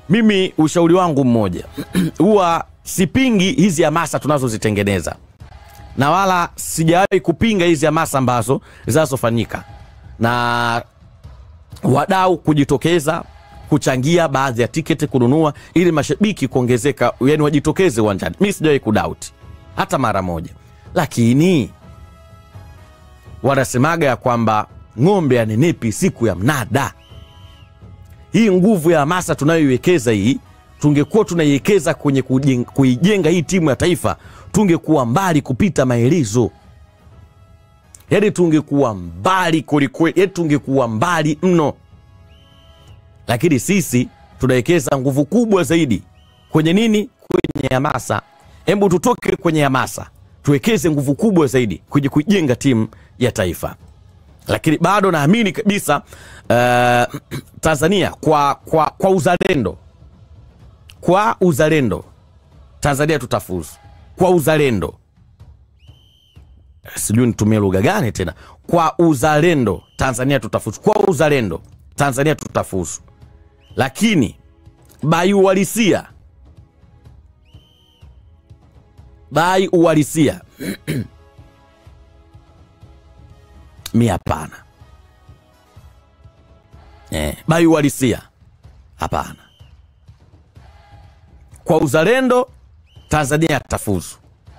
mimi ushauri wangu mmoja huwa sipingi hizi hamasa tunazozitengeneza, na wala sijawahi kupinga hizi hamasa ambazo zinazofanyika na wadau kujitokeza kuchangia baadhi ya tiketi kununua ili mashabiki kuongezeka, yani wajitokeze uwanjani. Mimi sijawahi kudoubt hata mara moja, lakini wanasemaga ya kwamba ng'ombe anenepi siku ya mnada. Hii nguvu ya hamasa tunayoiwekeza hii, tungekuwa tunaiwekeza kwenye kuijenga hii timu ya taifa, tungekuwa mbali kupita maelezo. Yaani tungekuwa mbali kwelikweli, yaani tungekuwa mbali mno. Lakini sisi tunawekeza nguvu kubwa zaidi kwenye nini? Kwenye hamasa. Hebu tutoke kwenye hamasa, tuwekeze nguvu kubwa zaidi kwenye kujenga timu ya taifa. Lakini bado naamini kabisa Tanzania kwa uzalendo, kwa uzalendo Tanzania tutafuzu. Kwa uzalendo, sijui nitumie lugha gani tena. Kwa uzalendo Tanzania tutafuzu. Kwa uzalendo Tanzania tutafuzu. Lakini bai uhalisia mi hapana. Bai uhalisia hapana. Kwa uzalendo Tanzania tafuzu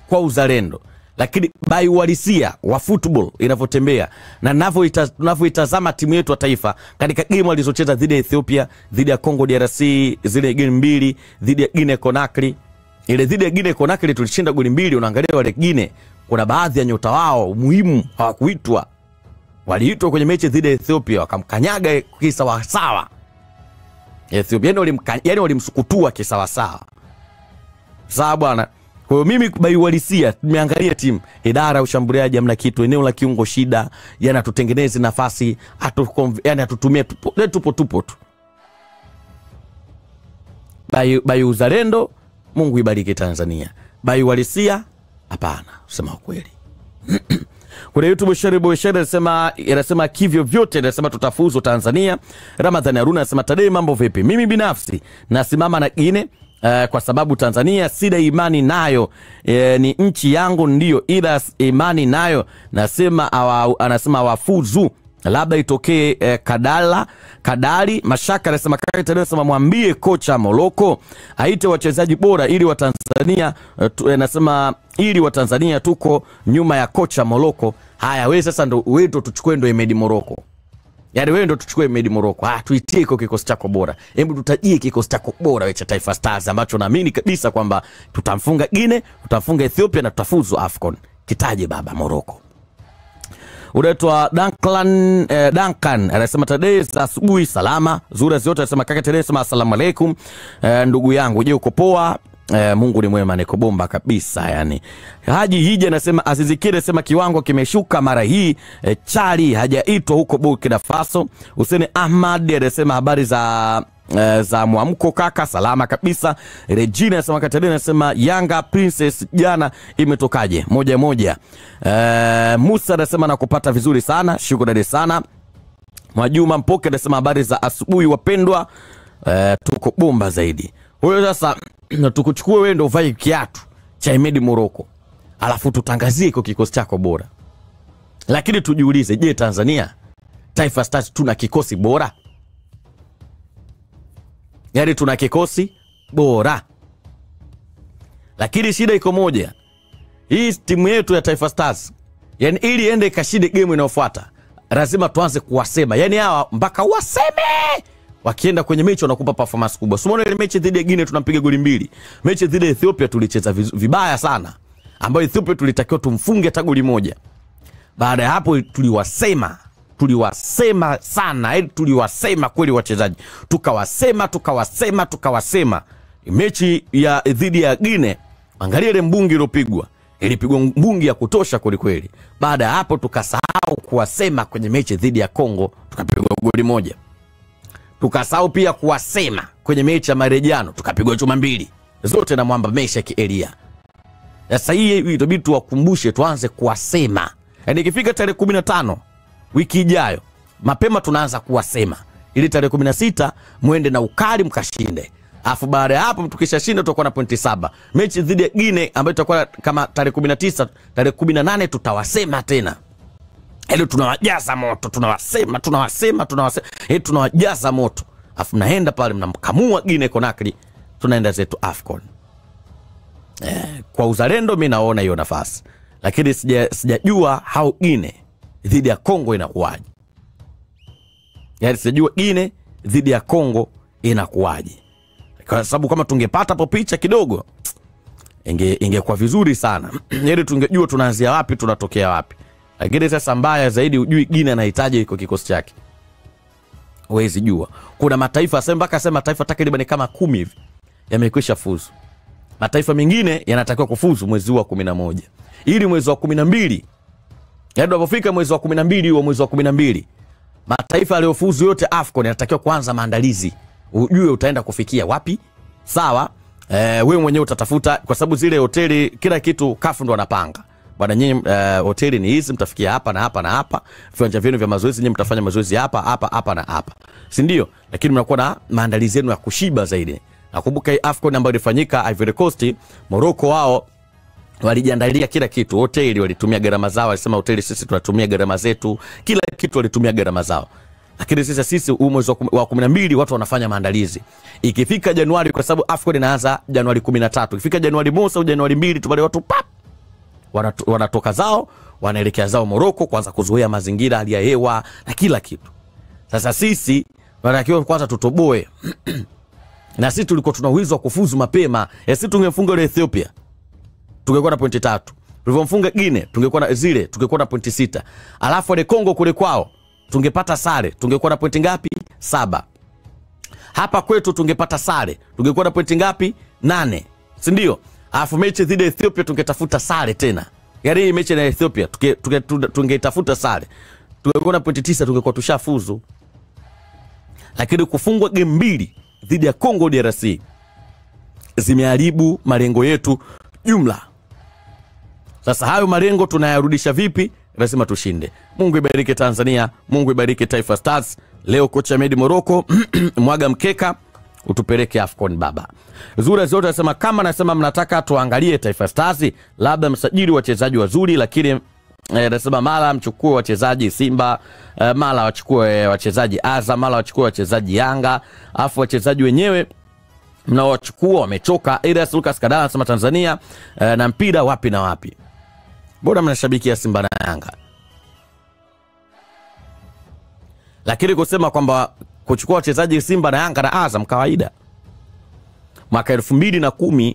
kwa uzalendo, lakini bai uhalisia wa football inavyotembea na ninavyoitazama timu yetu ya taifa katika game walizocheza dhidi ya Ethiopia, dhidi ya Congo DRC, zile game mbili dhidi ya Guinea Conakry. Ile dhidi ya Guinea Conakry tulishinda goli 2. Unaangalia wale Guinea, kuna baadhi ya nyota wao muhimu hawakuitwa. Waliitwa kwenye mechi dhidi ya Ethiopia, wakamkanyaga kisawa sawa. Ethiopia yani walimsukutua kisawa sawa. Sawa bwana. Kwa hiyo mimi bai uhalisia nimeangalia timu, idara ya ushambuliaji hamna kitu, eneo la kiungo shida, yana tutengeneze nafasi, yani atutumie tupo tu. Bai uzalendo, Mungu ibariki Tanzania. Bai uhalisia hapana, usema kweli. Kuna YouTube Sheribo anasema kivyo vyote anasema tutafuzu Tanzania. Ramadhani Haruna anasema Tadei mambo vipi? Mimi binafsi nasimama na Guinea kwa sababu Tanzania sina imani nayo, ni nchi yangu ndio, ila imani nayo anasema wafuzu, labda itokee kadali. Mashaka anasema kaka anasema mwambie kocha Moroko aite wachezaji bora ili Watanzania ili Watanzania tuko nyuma ya kocha Moroko. Haya wewe sasa wewe ndo tuchukue ndo Emedi Moroko. Yaani wewe ndo tuchukue Emedi Moroko. Tuitie iko kikosi chako bora. Hebu tutajie kikosi chako bora wewe cha Taifa Stars ambacho naamini kabisa kwamba tutamfunga Guinea, tutamfunga Ethiopia na tutafuzu AFCON. Kitaje baba Moroko. Unaitwa Duncan anasema Tadei za asubuhi salama. Zura zote anasema kaka Tadei anasema asalamu alaykum. Ndugu yangu je uko poa? Mungu ni mwema, niko bomba kabisa yani. Haji Hija anasema Azizikire anasema kiwango kimeshuka mara hii, Chali hajaitwa huko Burkina Faso. Hussein Ahmad anasema habari za muamko kaka, salama kabisa. Regina anasema Katadena anasema Yanga Princess jana imetokaje? 1-1. Musa anasema nakupata vizuri sana, shukrani sana. Mwajuma Mpoke anasema habari za asubuhi wapendwa, tuko bomba zaidi. Huyo sasa tukuchukue wewe ndio uvae kiatu cha Emedi Moroko, alafu tutangazie kwa kikosi chako bora. Lakini tujiulize, je, Tanzania Taifa Stars tuna kikosi bora? Yaani tuna kikosi bora. Lakini shida iko moja. Hii timu yetu ya Taifa Stars, yani ili ende kashinde game inayofuata, lazima tuanze kuwasema. Yani hawa mpaka waseme. Wakienda kwenye mechi wanakupa performance kubwa. Umeona ile mechi dhidi ya Guinea tunampiga goli 2. Mechi dhidi ya Ethiopia tulicheza vibaya sana, ambayo Ethiopia tulitakiwa tumfunge hata goli 1. Baada ya hapo tuliwasema sana, tuliwasema kweli wachezaji. Tukawasema. Mechi ya dhidi ya Guinea, angalia ile mbungi iliyopigwa. Ilipigwa mbungi ya kutosha kweli. Baada ya hapo tukasahau kuwasema kwenye mechi dhidi ya Congo, tukapigwa goli 1. Tukasahau pia kuwasema kwenye mechi ya marejano, tukapigwa chuma 2. Zote na mwamba Mesha Kielia. Sasa hii itabidi tuwakumbushe tuanze kuwasema. Yaani ikifika tarehe 15 wiki ijayo, mapema tunaanza kuwasema. Ili tarehe 16 muende na ukali mkashinde. Alafu baada ya hapo tukishashinda tutakuwa na pointi 7. Mechi dhidi ya Guinea ambayo itakuwa kama tarehe 19, tarehe 18 tutawasema tena. Hilo tunawajaza moto, tunawasema. Tunawajaza moto. Alafu naenda pale mnamkamua Guinea Conakry, tunaenda zetu AFCON. Kwa uzalendo mimi naona hiyo nafasi. Lakini sijajua how Guinea dhidi ya Kongo inakuwaje. Yaani sijajua Guinea dhidi ya Kongo inakuwaje. Kwa sababu kama tungepata hapo picha kidogo ingekuwa vizuri sana. Yaani tungejua tunaanzia wapi tunatokea wapi. Lakini sasa mbaya zaidi ujui Guinea anahitaji iko kikosi chake. Huwezi jua. Kuna mataifa sema mataifa takriban kama 10 hivi yamekwisha fuzu. Mataifa mengine yanatakiwa kufuzu mwezi wa 11. Ili mwezi wa 12, yaani unapofika mwezi wa 12 huo mwezi wa 12, mataifa yaliyofuzu yote AFCON yanatakiwa kuanza maandalizi. Ujue utaenda kufikia wapi? Sawa? Wewe mwenyewe utatafuta kwa sababu zile hoteli kila kitu CAF ndo anapanga. Bwana nyinyi hoteli ni hizi, mtafikia hapa na hapa na hapa. Viwanja vyenu vya mazoezi nyinyi mtafanya mazoezi hapa na hapa. Si ndio? Lakini mnakuwa na maandalizi yenu ya kushiba zaidi. Nakumbuka hii AFCON ambayo ilifanyika Ivory Coast, Morocco wao walijiandalia kila kitu. Hoteli walitumia gharama zao, walisema hoteli sisi tunatumia gharama zetu, kila kitu walitumia gharama zao. Lakini sisi mwezi wa 12 watu wanafanya maandalizi. Ikifika Januari, kwa sababu AFCON inaanza Januari 13. Ikifika Januari 1 au Januari 2 tu wale watu wanatoka zao, wanaelekea zao Morocco kwanza kuzoea mazingira, hali ya hewa na kila kitu. Sasa sisi tunatakiwa kwanza tutoboe. Na sisi tulikuwa tuna uwezo wa kufuzu mapema. Sisi tungefunga ile Ethiopia, tungekuwa na pointi 3. Tulivomfunga Guinea, tungekuwa na pointi 6. Alafu ile Kongo kule kwao tungepata sare, tungekuwa na pointi ngapi? 7. Hapa kwetu tungepata sare, tungekuwa na pointi ngapi? 8. Si ndio? Alafu mechi dhidi ya Ethiopia tungetafuta sare tena. Yaani mechi na Ethiopia tungetafuta sare, tungekuwa na pointi 9, tungekuwa tushafuzu. Lakini kufungwa game 2 dhidi ya Kongo DRC zimeharibu malengo yetu jumla. Sasa hayo malengo tunayarudisha vipi? Lazima tushinde. Mungu ibariki Tanzania, Mungu ibariki Taifa Stars. Leo kocha Medi Morocco mwaga mkeka utupeleke AFCON baba. Zura zote nasema kama nasema mnataka tuangalie Taifa Stars, labda msajili wachezaji wazuri, lakini nasema mala mchukue wachezaji Simba, mala wachukue wachezaji Azam, mala wachukue wachezaji Yanga, afu wachezaji wenyewe mnaowachukua wamechoka. Elias Lucas Kadala anasema Tanzania na mpira wapi na wapi. Bora mnashabikia Simba na Yanga. Lakini kusema kwamba kuchukua wachezaji Simba na Yanga na Azam kawaida. Mwaka 2010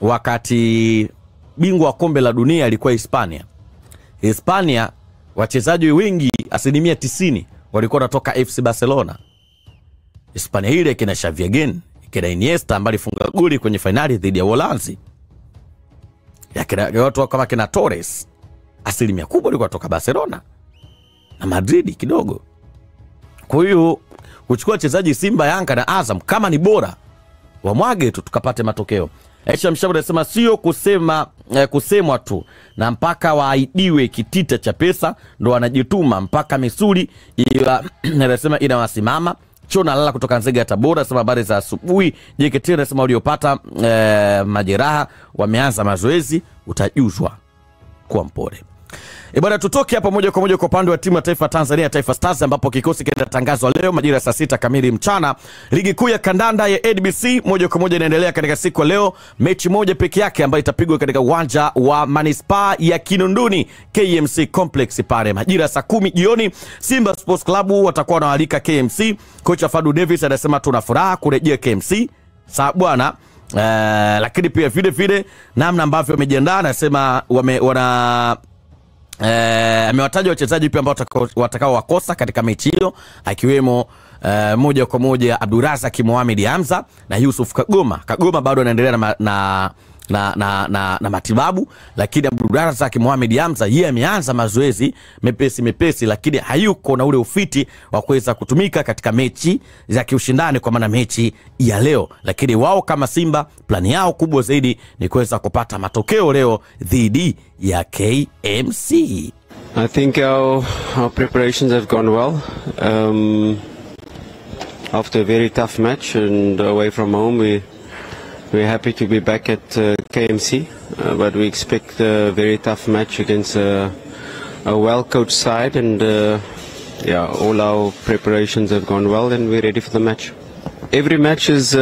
wakati bingwa wa kombe la dunia ilikuwa Hispania wachezaji wengi 90% walikuwa wanatoka FC Barcelona. Hispania ile kina Xavi again, kina Iniesta ambaye alifunga goli kwenye finali dhidi ya Uholanzi. Ya kina watu kama kina Torres 10% kubwa walikuwa kutoka Barcelona na Madrid kidogo. Kwa hiyo kuchukua wachezaji Simba, Yanga na Azam kama ni bora wamwage tu tukapate matokeo. Aisha Mshauri anasema sio kusemwa tu na mpaka waahidiwe kitita cha pesa ndo wanajituma mpaka misuli anasema inawasimama. Chona lala kutoka Nzega ya Tabora anasema habari za asubuhi. JKT anasema waliopata majeraha wameanza mazoezi, utajuzwa kwa mpore. Bwana tutoke hapa moja kwa moja kwa upande wa timu ya taifa Tanzania Taifa Stars, ambapo kikosi kinatangazwa leo majira saa 6 kamili mchana. Ligi kuu ya kandanda ya NBC moja kwa moja inaendelea katika siku ya leo. Mechi moja peke yake ambayo itapigwa katika uwanja wa Manispaa ya Kinondoni KMC Complex pale majira saa 10 jioni. Simba Sports Club watakuwa wanaalika KMC. Kocha Fadu Davis anasema tuna furaha kurejea KMC. Sawa bwana. Lakini pia vile namna ambavyo wamejiandaa anasema amewataja wachezaji pia ambao watakao wakosa katika mechi hiyo, akiwemo moja kwa moja Abdurazak Mohamed Hamza na Yusuf Kagoma. Kagoma bado anaendelea na matibabu, lakini Abdurazak Mohamed Hamza yeye ameanza mazoezi mepesi, lakini hayuko na ule ufiti wa kuweza kutumika katika mechi za kiushindani kwa maana mechi ya leo. Lakini wao kama Simba plani yao kubwa zaidi ni kuweza kupata matokeo leo dhidi ya KMC. I think our preparations have gone well. after a very tough match and away from home. We're happy to be back at KMC, but we expect a very tough match against a well-coached side, and yeah, all our preparations have gone well and we're ready for the match. Every match is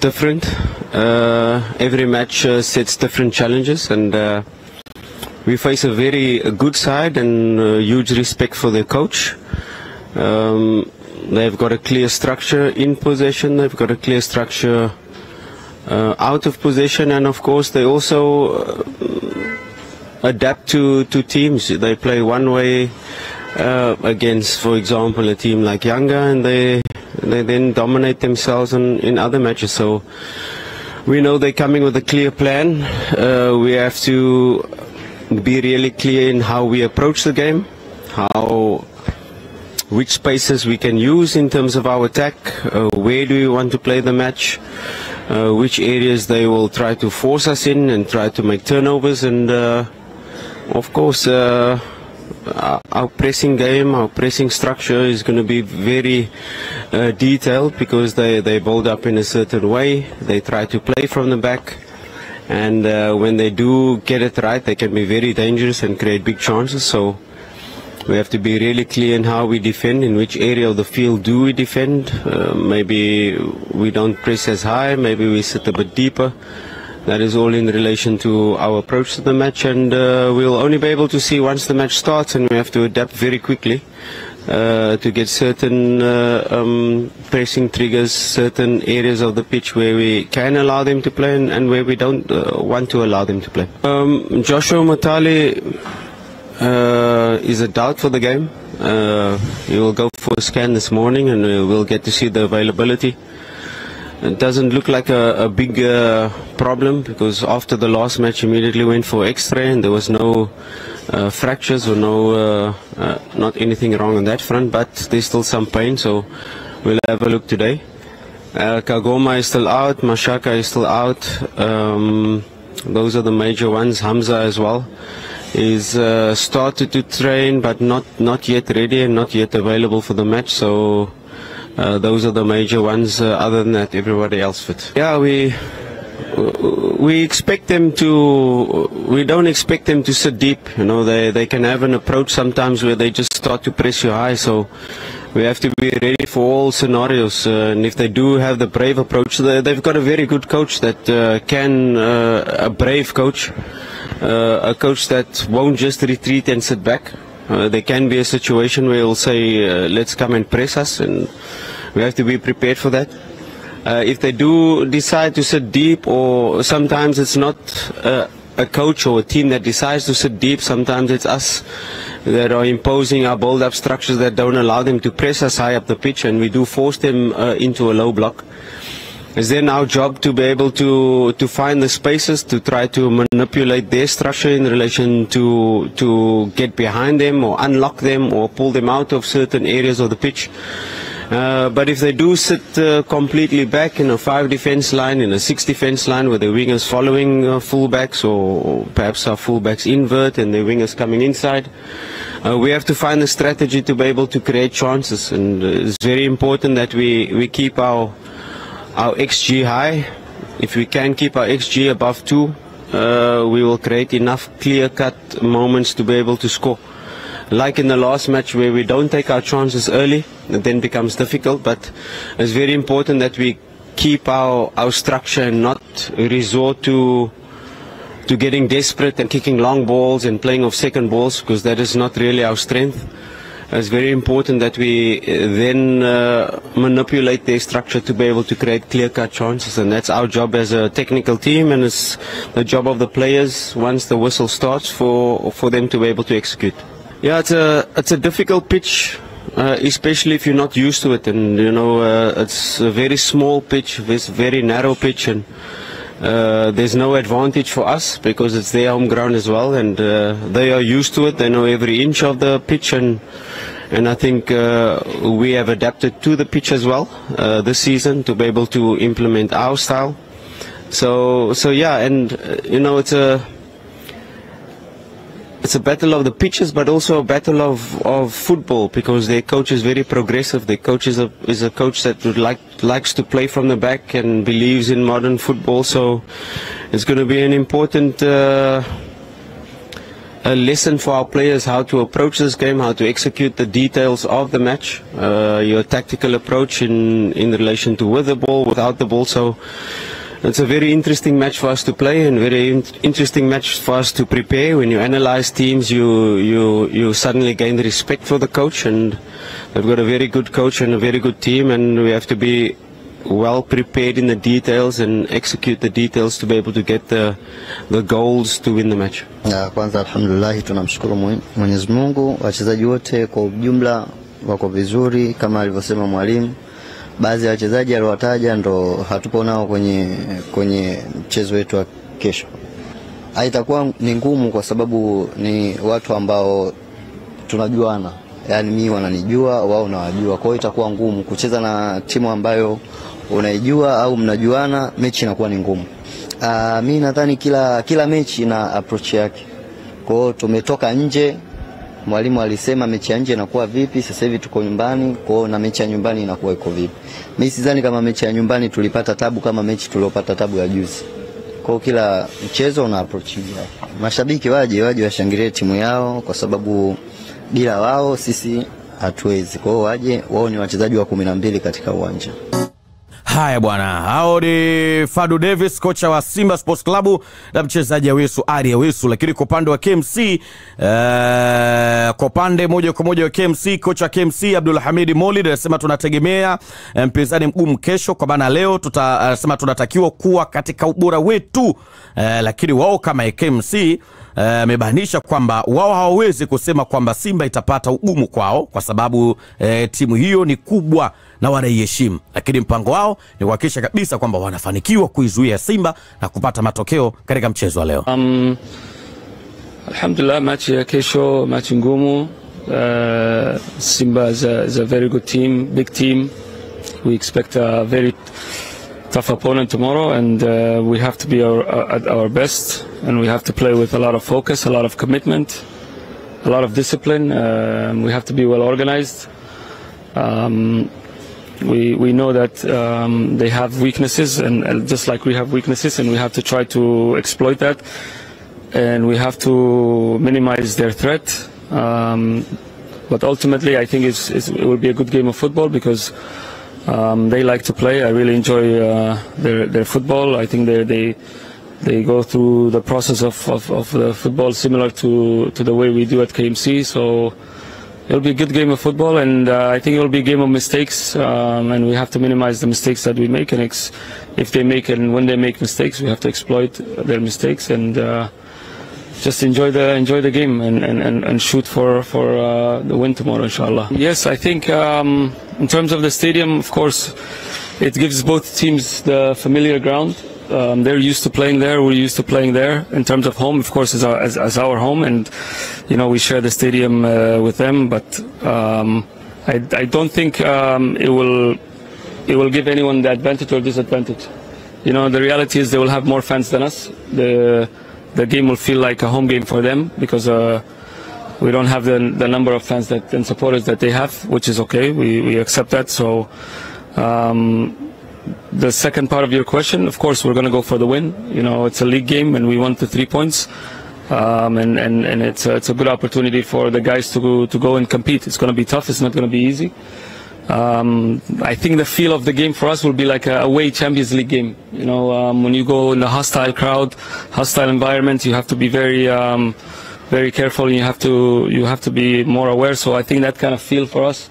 different. Every match sets different challenges, and we face a very good side and huge respect for their coach. They've got a clear structure in possession, they've got a clear structure out of possession, and of course they also adapt to teams. They play one way against, for example, a team like Yanga, and they then dominate themselves in other matches. So we know they're coming with a clear plan. We have to be really clear in how we approach the game, which spaces we can use in terms of our attack, where do we want to play the match, which areas they will try to force us in and try to make turnovers, and of course our pressing game, our pressing structure is going to be very detailed, because they build up in a certain way, they try to play from the back, and when they do get it right, they can be very dangerous and create big chances. So we have to be really clear in how we defend, in which area of the field do we defend. Maybe we don't press as high, maybe we sit a bit deeper. That is all in relation to our approach to the match, and we'll only be able to see once the match starts, and we have to adapt very quickly to get certain pressing triggers, certain areas of the pitch where we can allow them to play and where we don't want to allow them to play. Joshua Matali is a doubt for the game. He will go for a scan this morning, and we'll get to see the availability. It doesn't look like a big problem, because after the last match immediately went for X-ray and there was no fractures or not anything wrong on that front, but there's still some pain, so we'll have a look today. Kagoma is still out, Mashaka is still out. Those are the major ones. Hamza as well is started to train, but not yet ready and not yet available for the match, so those are the major ones. Other than that, everybody else fit. Yeah, we expect them to. We don't expect them to sit deep. You know, they can have an approach sometimes where they just start to press you high. So we have to be ready for all scenarios. And if they do have the brave approach, they've got a very good coach that can a brave coach, a coach that won't just retreat and sit back. There can be a situation where he'll say, let's come and press us, and we have to be prepared for that. If they do decide to sit deep, or sometimes it's not a coach or a team that decides to sit deep, sometimes it's us that are imposing our build-up structures that don't allow them to press us high up the pitch, and we do force them into a low block. It's then our job to be able to find the spaces, to try to manipulate their structure in relation to get behind them or unlock them or pull them out of certain areas of the pitch. But if they do sit completely back in a 5 defense line, in a 6 defense line, with the wingers following fullbacks, or perhaps our fullbacks invert and the wingers coming inside, we have to find a strategy to be able to create chances. And it's very important that we keep our XG high. If we can keep our XG above 2, we will create enough clear-cut moments to be able to score. Like in the last match, where we don't take our chances early, it then becomes difficult. But it's very important that we keep our structure and not resort to getting desperate and kicking long balls and playing off second balls, because that is not really our strength. It's very important that we then manipulate their structure to be able to create clear-cut chances, and that's our job as a technical team, and it's the job of the players once the whistle starts for them to be able to execute. Yeah, it's a difficult pitch, especially if you're not used to it, and you know it's a very small pitch, this very narrow pitch, and there's no advantage for us because it's their home ground as well, and they are used to it. They know every inch of the pitch, and I think we have adapted to the pitch as well this season to be able to implement our style. So yeah, and you know, it's it's a battle of the pitches, but also a battle of football, because their coach is very progressive. Their coach is a coach that likes to play from the back and believes in modern football. So it's going to be an important a lesson for our players, how to approach this game, how to execute the details of the match, your tactical approach in relation to with the ball, without the ball. So it's a very interesting match for us to play, and very interesting match for us to prepare. When you analyze teams, you suddenly gain the respect for the coach, and they've got a very good coach and a very good team, and we have to be well prepared in the details and execute the details to be able to get the goals to win the match. Kwanza alhamdulillah, tunamshukuru Mwenyezi Mungu. Wachezaji wote kwa ujumla wako vizuri kama alivyosema mwalimu. Baadhi ya wachezaji aliwataja ndo hatupo nao kwenye mchezo wetu wa kesho. Haitakuwa ni ngumu kwa sababu ni watu ambao tunajuana. Yaani mimi wananijua, wao nawajua. Kwa hiyo itakuwa ngumu kucheza na timu ambayo unaijua au mnajuana, mechi inakuwa ni ngumu. Mimi nadhani kila mechi ina approach yake. Kwa hiyo tumetoka nje, mwalimu alisema mechi ya nje inakuwa vipi, sasa hivi tuko nyumbani, kwa hiyo na mechi ya nyumbani inakuwa iko vipi. Mimi sidhani kama mechi ya nyumbani tulipata tabu kama mechi tuliyopata tabu ya juzi. Kwa hiyo kila mchezo una approach yake. Mashabiki waje washangilie timu yao kwa sababu bila wao sisi hatuwezi. Kwa hiyo waje, wao ni wachezaji wa 12 katika uwanja. Haya bwana, hao ni Fadu Davis, kocha wa Simba Sports Club, na mchezaji Awesu Ari Awesu. Lakini kwa upande wa KMC, kwa upande moja kwa moja wa KMC, kocha wa KMC Abdul Hamid Molid anasema tunategemea mpinzani mgumu kesho, kwa maana leo tutasema tunatakiwa kuwa katika ubora wetu. Lakini wao kama KMC amebanisha kwamba wao hawawezi kusema kwamba Simba itapata ugumu kwao, kwa sababu timu hiyo ni kubwa na wanaiheshimu. Lakini mpango wao ni kuhakikisha kabisa kwamba wanafanikiwa kuizuia Simba na kupata matokeo katika mchezo wa leo. Alhamdulillah, match ya kesho, match ngumu. Simba is a very good team, big team. We expect a very tough opponent tomorrow, and we have to be at our best, and we have to play with a lot of focus, a lot of commitment, a lot of discipline. We have to be well organized. We know that they have weaknesses, and just like we have weaknesses, and we have to try to exploit that, and we have to minimize their threat. But ultimately, I think it will be a good game of football, because they like to play. I really enjoy their football. I think they go through the process of the football similar to the way we do at KMC. So it'll be a good game of football, and I think it'll be a game of mistakes, and we have to minimize the mistakes that we make. And if they make, and when they make mistakes, we have to exploit their mistakes and just enjoy the game and shoot for the win tomorrow, inshallah. Yes, I think in terms of the stadium, of course, it gives both teams the familiar ground. They're used to playing there, we're used to playing there. In terms of home, of course, as our home, and you know, we share the stadium with them. But I don't think it will give anyone the advantage or disadvantage. You know, the reality is they will have more fans than us. The game will feel like a home game for them, because we don't have the number of fans and supporters that they have, which is okay. We accept that. So the second part of your question, of course, we're going to go for the win. You know, it's a league game, and we want the 3 points. And it's a good opportunity for the guys to go and compete. It's going to be tough. It's not going to be easy. I think the feel of the game for us will be like a away Champions League game. You know, when you go in a hostile crowd, hostile environment, you have to be very careful, and you have to be more aware. So I think that kind of feel for us.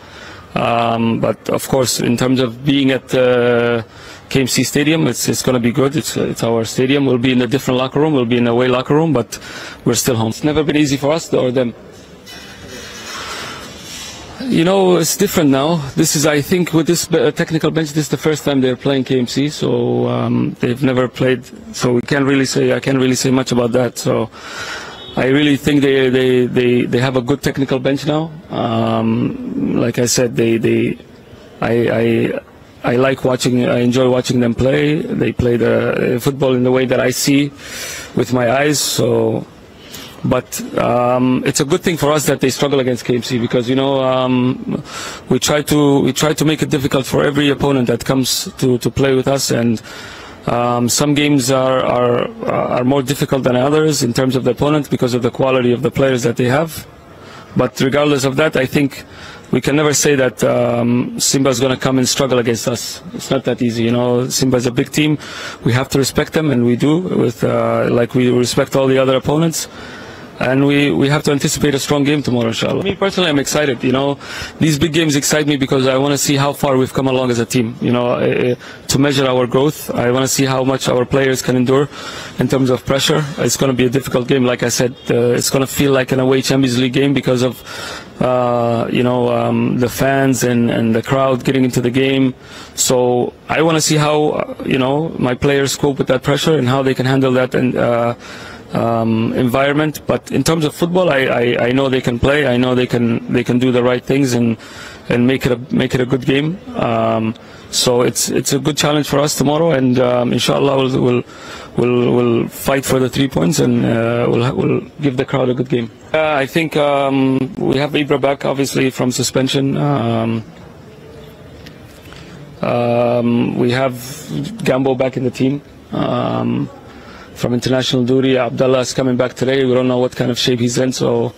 But of course, in terms of being at KMC Stadium, it's going to be good. It's our stadium. We'll be in a different locker room. We'll be in a away locker room, but we're still home. It's never been easy for us or them. You know, it's different now. I think with this technical bench, this is the first time they're playing KMC, so they've never played. So I can't really say much about that. So I really think they have a good technical bench now. Like I said, I like watching. I enjoy watching them play. They play the football in the way that I see with my eyes. So But it's a good thing for us that they struggle against KMC, because we try to make it difficult for every opponent that comes to play with us, and some games are more difficult than others in terms of the opponent because of the quality of the players that they have. But regardless of that, I think we can never say that Simba is going to come and struggle against us. It's not that easy, Simba is a big team. We have to respect them, and we do, with like we respect all the other opponents. And we have to anticipate a strong game tomorrow, inshallah. Me personally, I'm excited. These big games excite me because I want to see how far we've come along as a team. To measure our growth, I want to see how much our players can endure in terms of pressure. It's going to be a difficult game, like I said. It's going to feel like an away Champions League game because of the fans and the crowd getting into the game. So I want to see how my players cope with that pressure and how they can handle that environment. But in terms of football, I know they can play. I know they can do the right things and make it a good game. So it's a good challenge for us tomorrow, and inshallah we'll fight for the 3 points, and we'll give the crowd a good game. I think we have Ibra back, obviously, from suspension. We have Gambo back in the team. From international duty, Abdullah is coming back today. We don't know what kind of shape he's in, so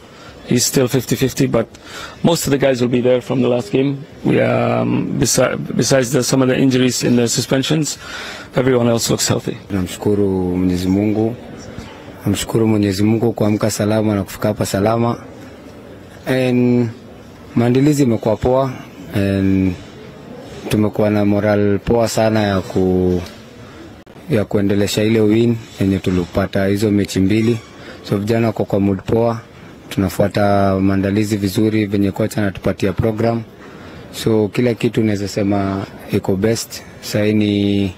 he's still 50-50, but most of the guys will be there from the last game. We besides some of the injuries in the suspensions, everyone else looks healthy. Namshukuru Mwenyezi Mungu kuamka salama na kufika hapa salama. And maandalizi imekuwa poa, and tumekuwa na moral poa sana ya kuendelesha ile win yenye tulipata hizo mechi mbili. So vijana kwa mood poa, tunafuata maandalizi vizuri venye kocha anatupatia program. So kila kitu naweza sema iko best. Sasa ni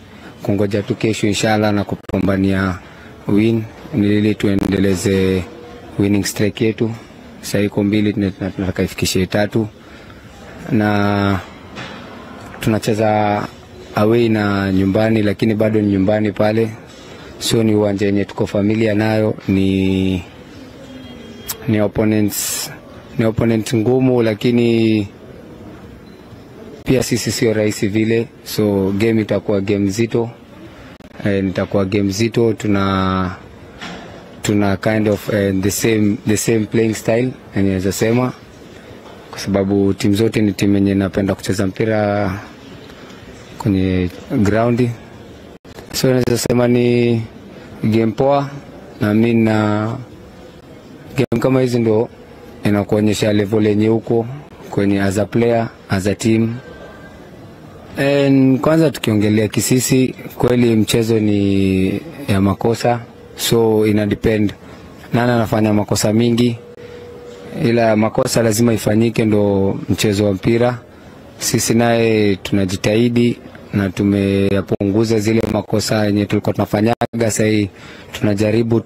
kungoja tu kesho inshallah na kupambania win ili tuendeleze winning streak yetu. Sasa iko 2, tunataka ifikishe 3, na tunacheza away na nyumbani, lakini bado ni nyumbani pale. So ni uwanja yenye tuko familia nayo, ni opponent ngumu, lakini pia sisi sio rahisi vile. So game itakuwa game zito, tuna kind of the same playing style, naweza sema, kwa sababu timu zote ni timu yenye napenda kucheza mpira kwenye ground. So naweza sema ni game poa, na mimi na game kama hizi ndo inakuonyesha level yenye huko kwenye as a player, as a team. And kwanza tukiongelea kisisi, kweli mchezo ni ya makosa, so ina depend nani anafanya makosa mingi, ila makosa lazima ifanyike ndo mchezo wa mpira. Sisi naye tunajitahidi na tumeyapunguza zile makosa yenye tulikuwa tunafanyaga. Sasa tunajaribu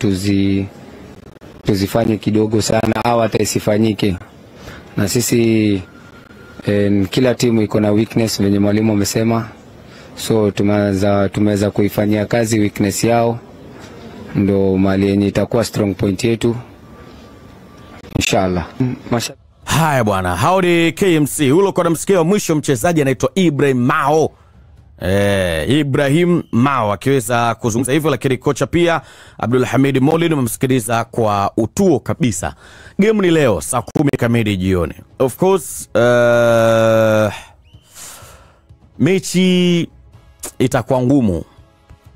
tuzifanye kidogo sana au hata isifanyike. Na sisi kila timu iko na weakness venye mwalimu amesema, so tumeweza kuifanyia kazi weakness yao, ndo mali yenye itakuwa strong point yetu inshallah. Haya bwana, hao ni KMC. Hulo kwa msikia mwisho mchezaji anaitwa Ibrahim Mao. Ibrahim Mao akiweza kuzungumza hivyo, lakini kocha pia Abdul Hamid Molid umemsikiliza kwa utuo kabisa. Game ni leo saa 10 kamili jioni. Of course mechi itakuwa ngumu.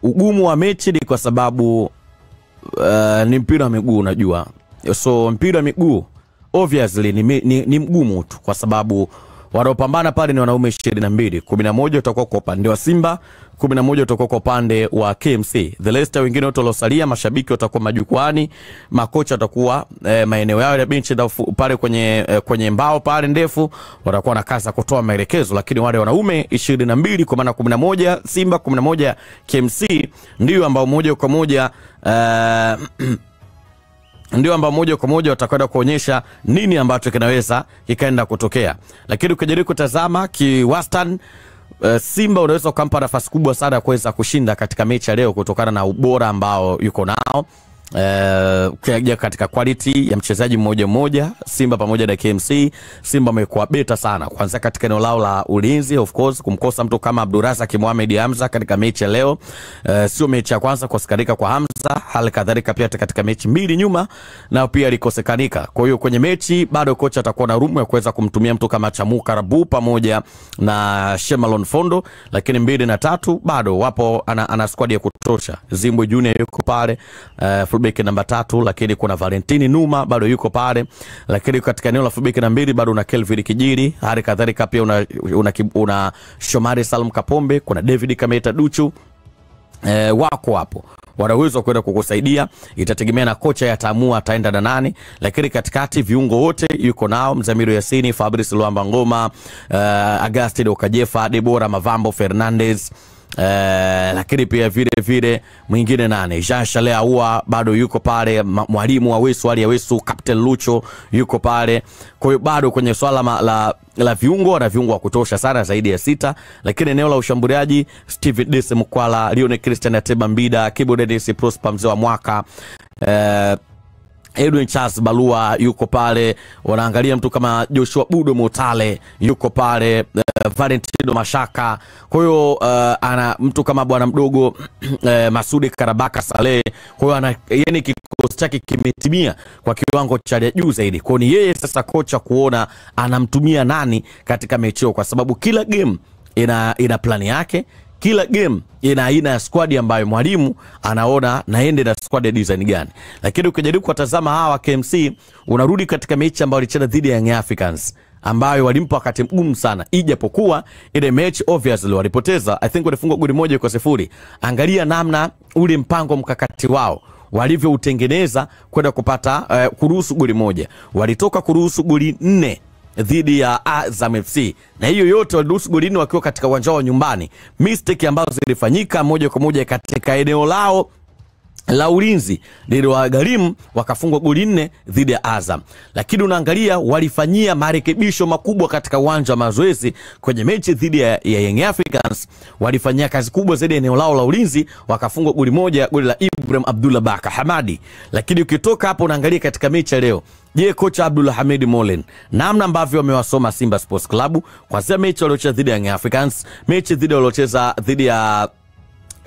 Ugumu wa mechi ni kwa sababu ni mpira wa miguu, unajua. So mpira wa miguu obviously ni mgumu tu, kwa sababu wanaopambana pale ni wanaume 22. 11 utakuwa kwa upande wa Simba, 11 utakuwa kwa upande wa KMC. The rest wengine wote waliosalia, mashabiki watakuwa majukwani, makocha watakuwa maeneo yao ya benchi pale kwenye mbao pale ndefu, watakuwa na kazi ya kutoa maelekezo. Lakini wale wanaume 22, kwa maana 11 Simba, 11 KMC, ndio ambao moja kwa moja watakwenda kuonyesha nini ambacho kinaweza kikaenda kutokea. Lakini ukijaribu kutazama kiwastan, Simba unaweza kumpa nafasi kubwa sana kuweza kushinda katika mechi ya leo kutokana na ubora ambao yuko nao. katika quality ya mchezaji mmoja mmoja, Simba pamoja na KMC, Simba amekuwa beta sana. Kwanza katika eneo lao la ulinzi, of course, kumkosa mtu kama Abdurazak Mohamed Hamza katika mechi ya leo, sio mechi ya kwanza kusikanika kwa Hamza, hali kadhalika pia katika mechi mbili nyuma na pia alikosekanika. Kwa hiyo kwenye mechi bado kocha atakuwa na room ya kuweza kumtumia mtu kama Chamuka Rabu pamoja na Shemalon Fondo, lakini 2 na 3 bado wapo, ana squad ya kutosha. Zimbwe Junior yuko pale, fullback namba 3, lakini kuna Valentini Numa bado yuko pale, lakini katika eneo la fullback namba 2 bado una Kelvin Kijiri, hali kadhalika pia una Shomari Salum Kapombe, kuna David Kameta Duchu, wako hapo wanaweza kwenda kukusaidia. Itategemea na kocha yataamua ataenda na nani, lakini katikati viungo wote yuko nao: Mzamiru Yasini, Fabrice Luamba Ngoma, Agustino Okajefa, Debora Mavambo Fernandez, lakini pia vile mwingine nane, Jean Chalea Aua bado yuko pale, mwalimu Awesu Ali Awesu, Captain Lucho yuko pale. Kwa hiyo bado kwenye swala la viungo na viungo wa kutosha sana, zaidi ya 6. Lakini eneo la ushambuliaji, Steven Dese Mkwala, Lionel Christian Ateba Mbida, Kibo Dennis Prosper mzee wa mwaka, Edwin Charles Balua yuko pale, wanaangalia mtu kama Joshua Budo Motale yuko pale, Valentino Mashaka. Kwa hiyo ana mtu kama bwana mdogo Masudi Karabaka Saleh. Kwa hiyo ana yani kikosi chake kimetimia kwa kiwango cha juu zaidi. Kwa hiyo ni yeye sasa kocha kuona anamtumia nani katika mechi, kwa sababu kila game ina plani yake. Kila game ina aina ya squad ambayo mwalimu anaona naende na squad ya design gani. Lakini ukijaribu kutazama hawa KMC, unarudi katika mechi ambayo walicheza dhidi ya Young Africans, ambayo walimpa wakati mgumu sana, ijapokuwa ile mechi obviously walipoteza. I think walifungwa goli 1-0. Angalia namna ule mpango mkakati wao walivyoutengeneza kwenda kupata kuruhusu goli 1. Walitoka kuruhusu goli 4 dhidi ya Azam FC, na hiyo yote waliruhusu goli 4 wakiwa katika uwanja wa nyumbani. Mistake ambazo zilifanyika moja kwa moja katika eneo lao la ulinzi liliwagharimu wakafungwa goli 4 dhidi ya Azam. Lakini unaangalia walifanyia marekebisho makubwa katika uwanja wa mazoezi kwenye mechi dhidi ya Young Africans. Walifanyia kazi kubwa zaidi eneo lao la ulinzi, wakafungwa goli 1, goli la Ibrahim Abdullah Baka Hamadi. Lakini ukitoka hapo unaangalia katika mechi leo, je, kocha Abdullah Hamid Molen namna ambavyo wamewasoma Simba Sports Club kwanza mechi waliocheza dhidi ya Young Africans, mechi dhidi waliocheza dhidi ya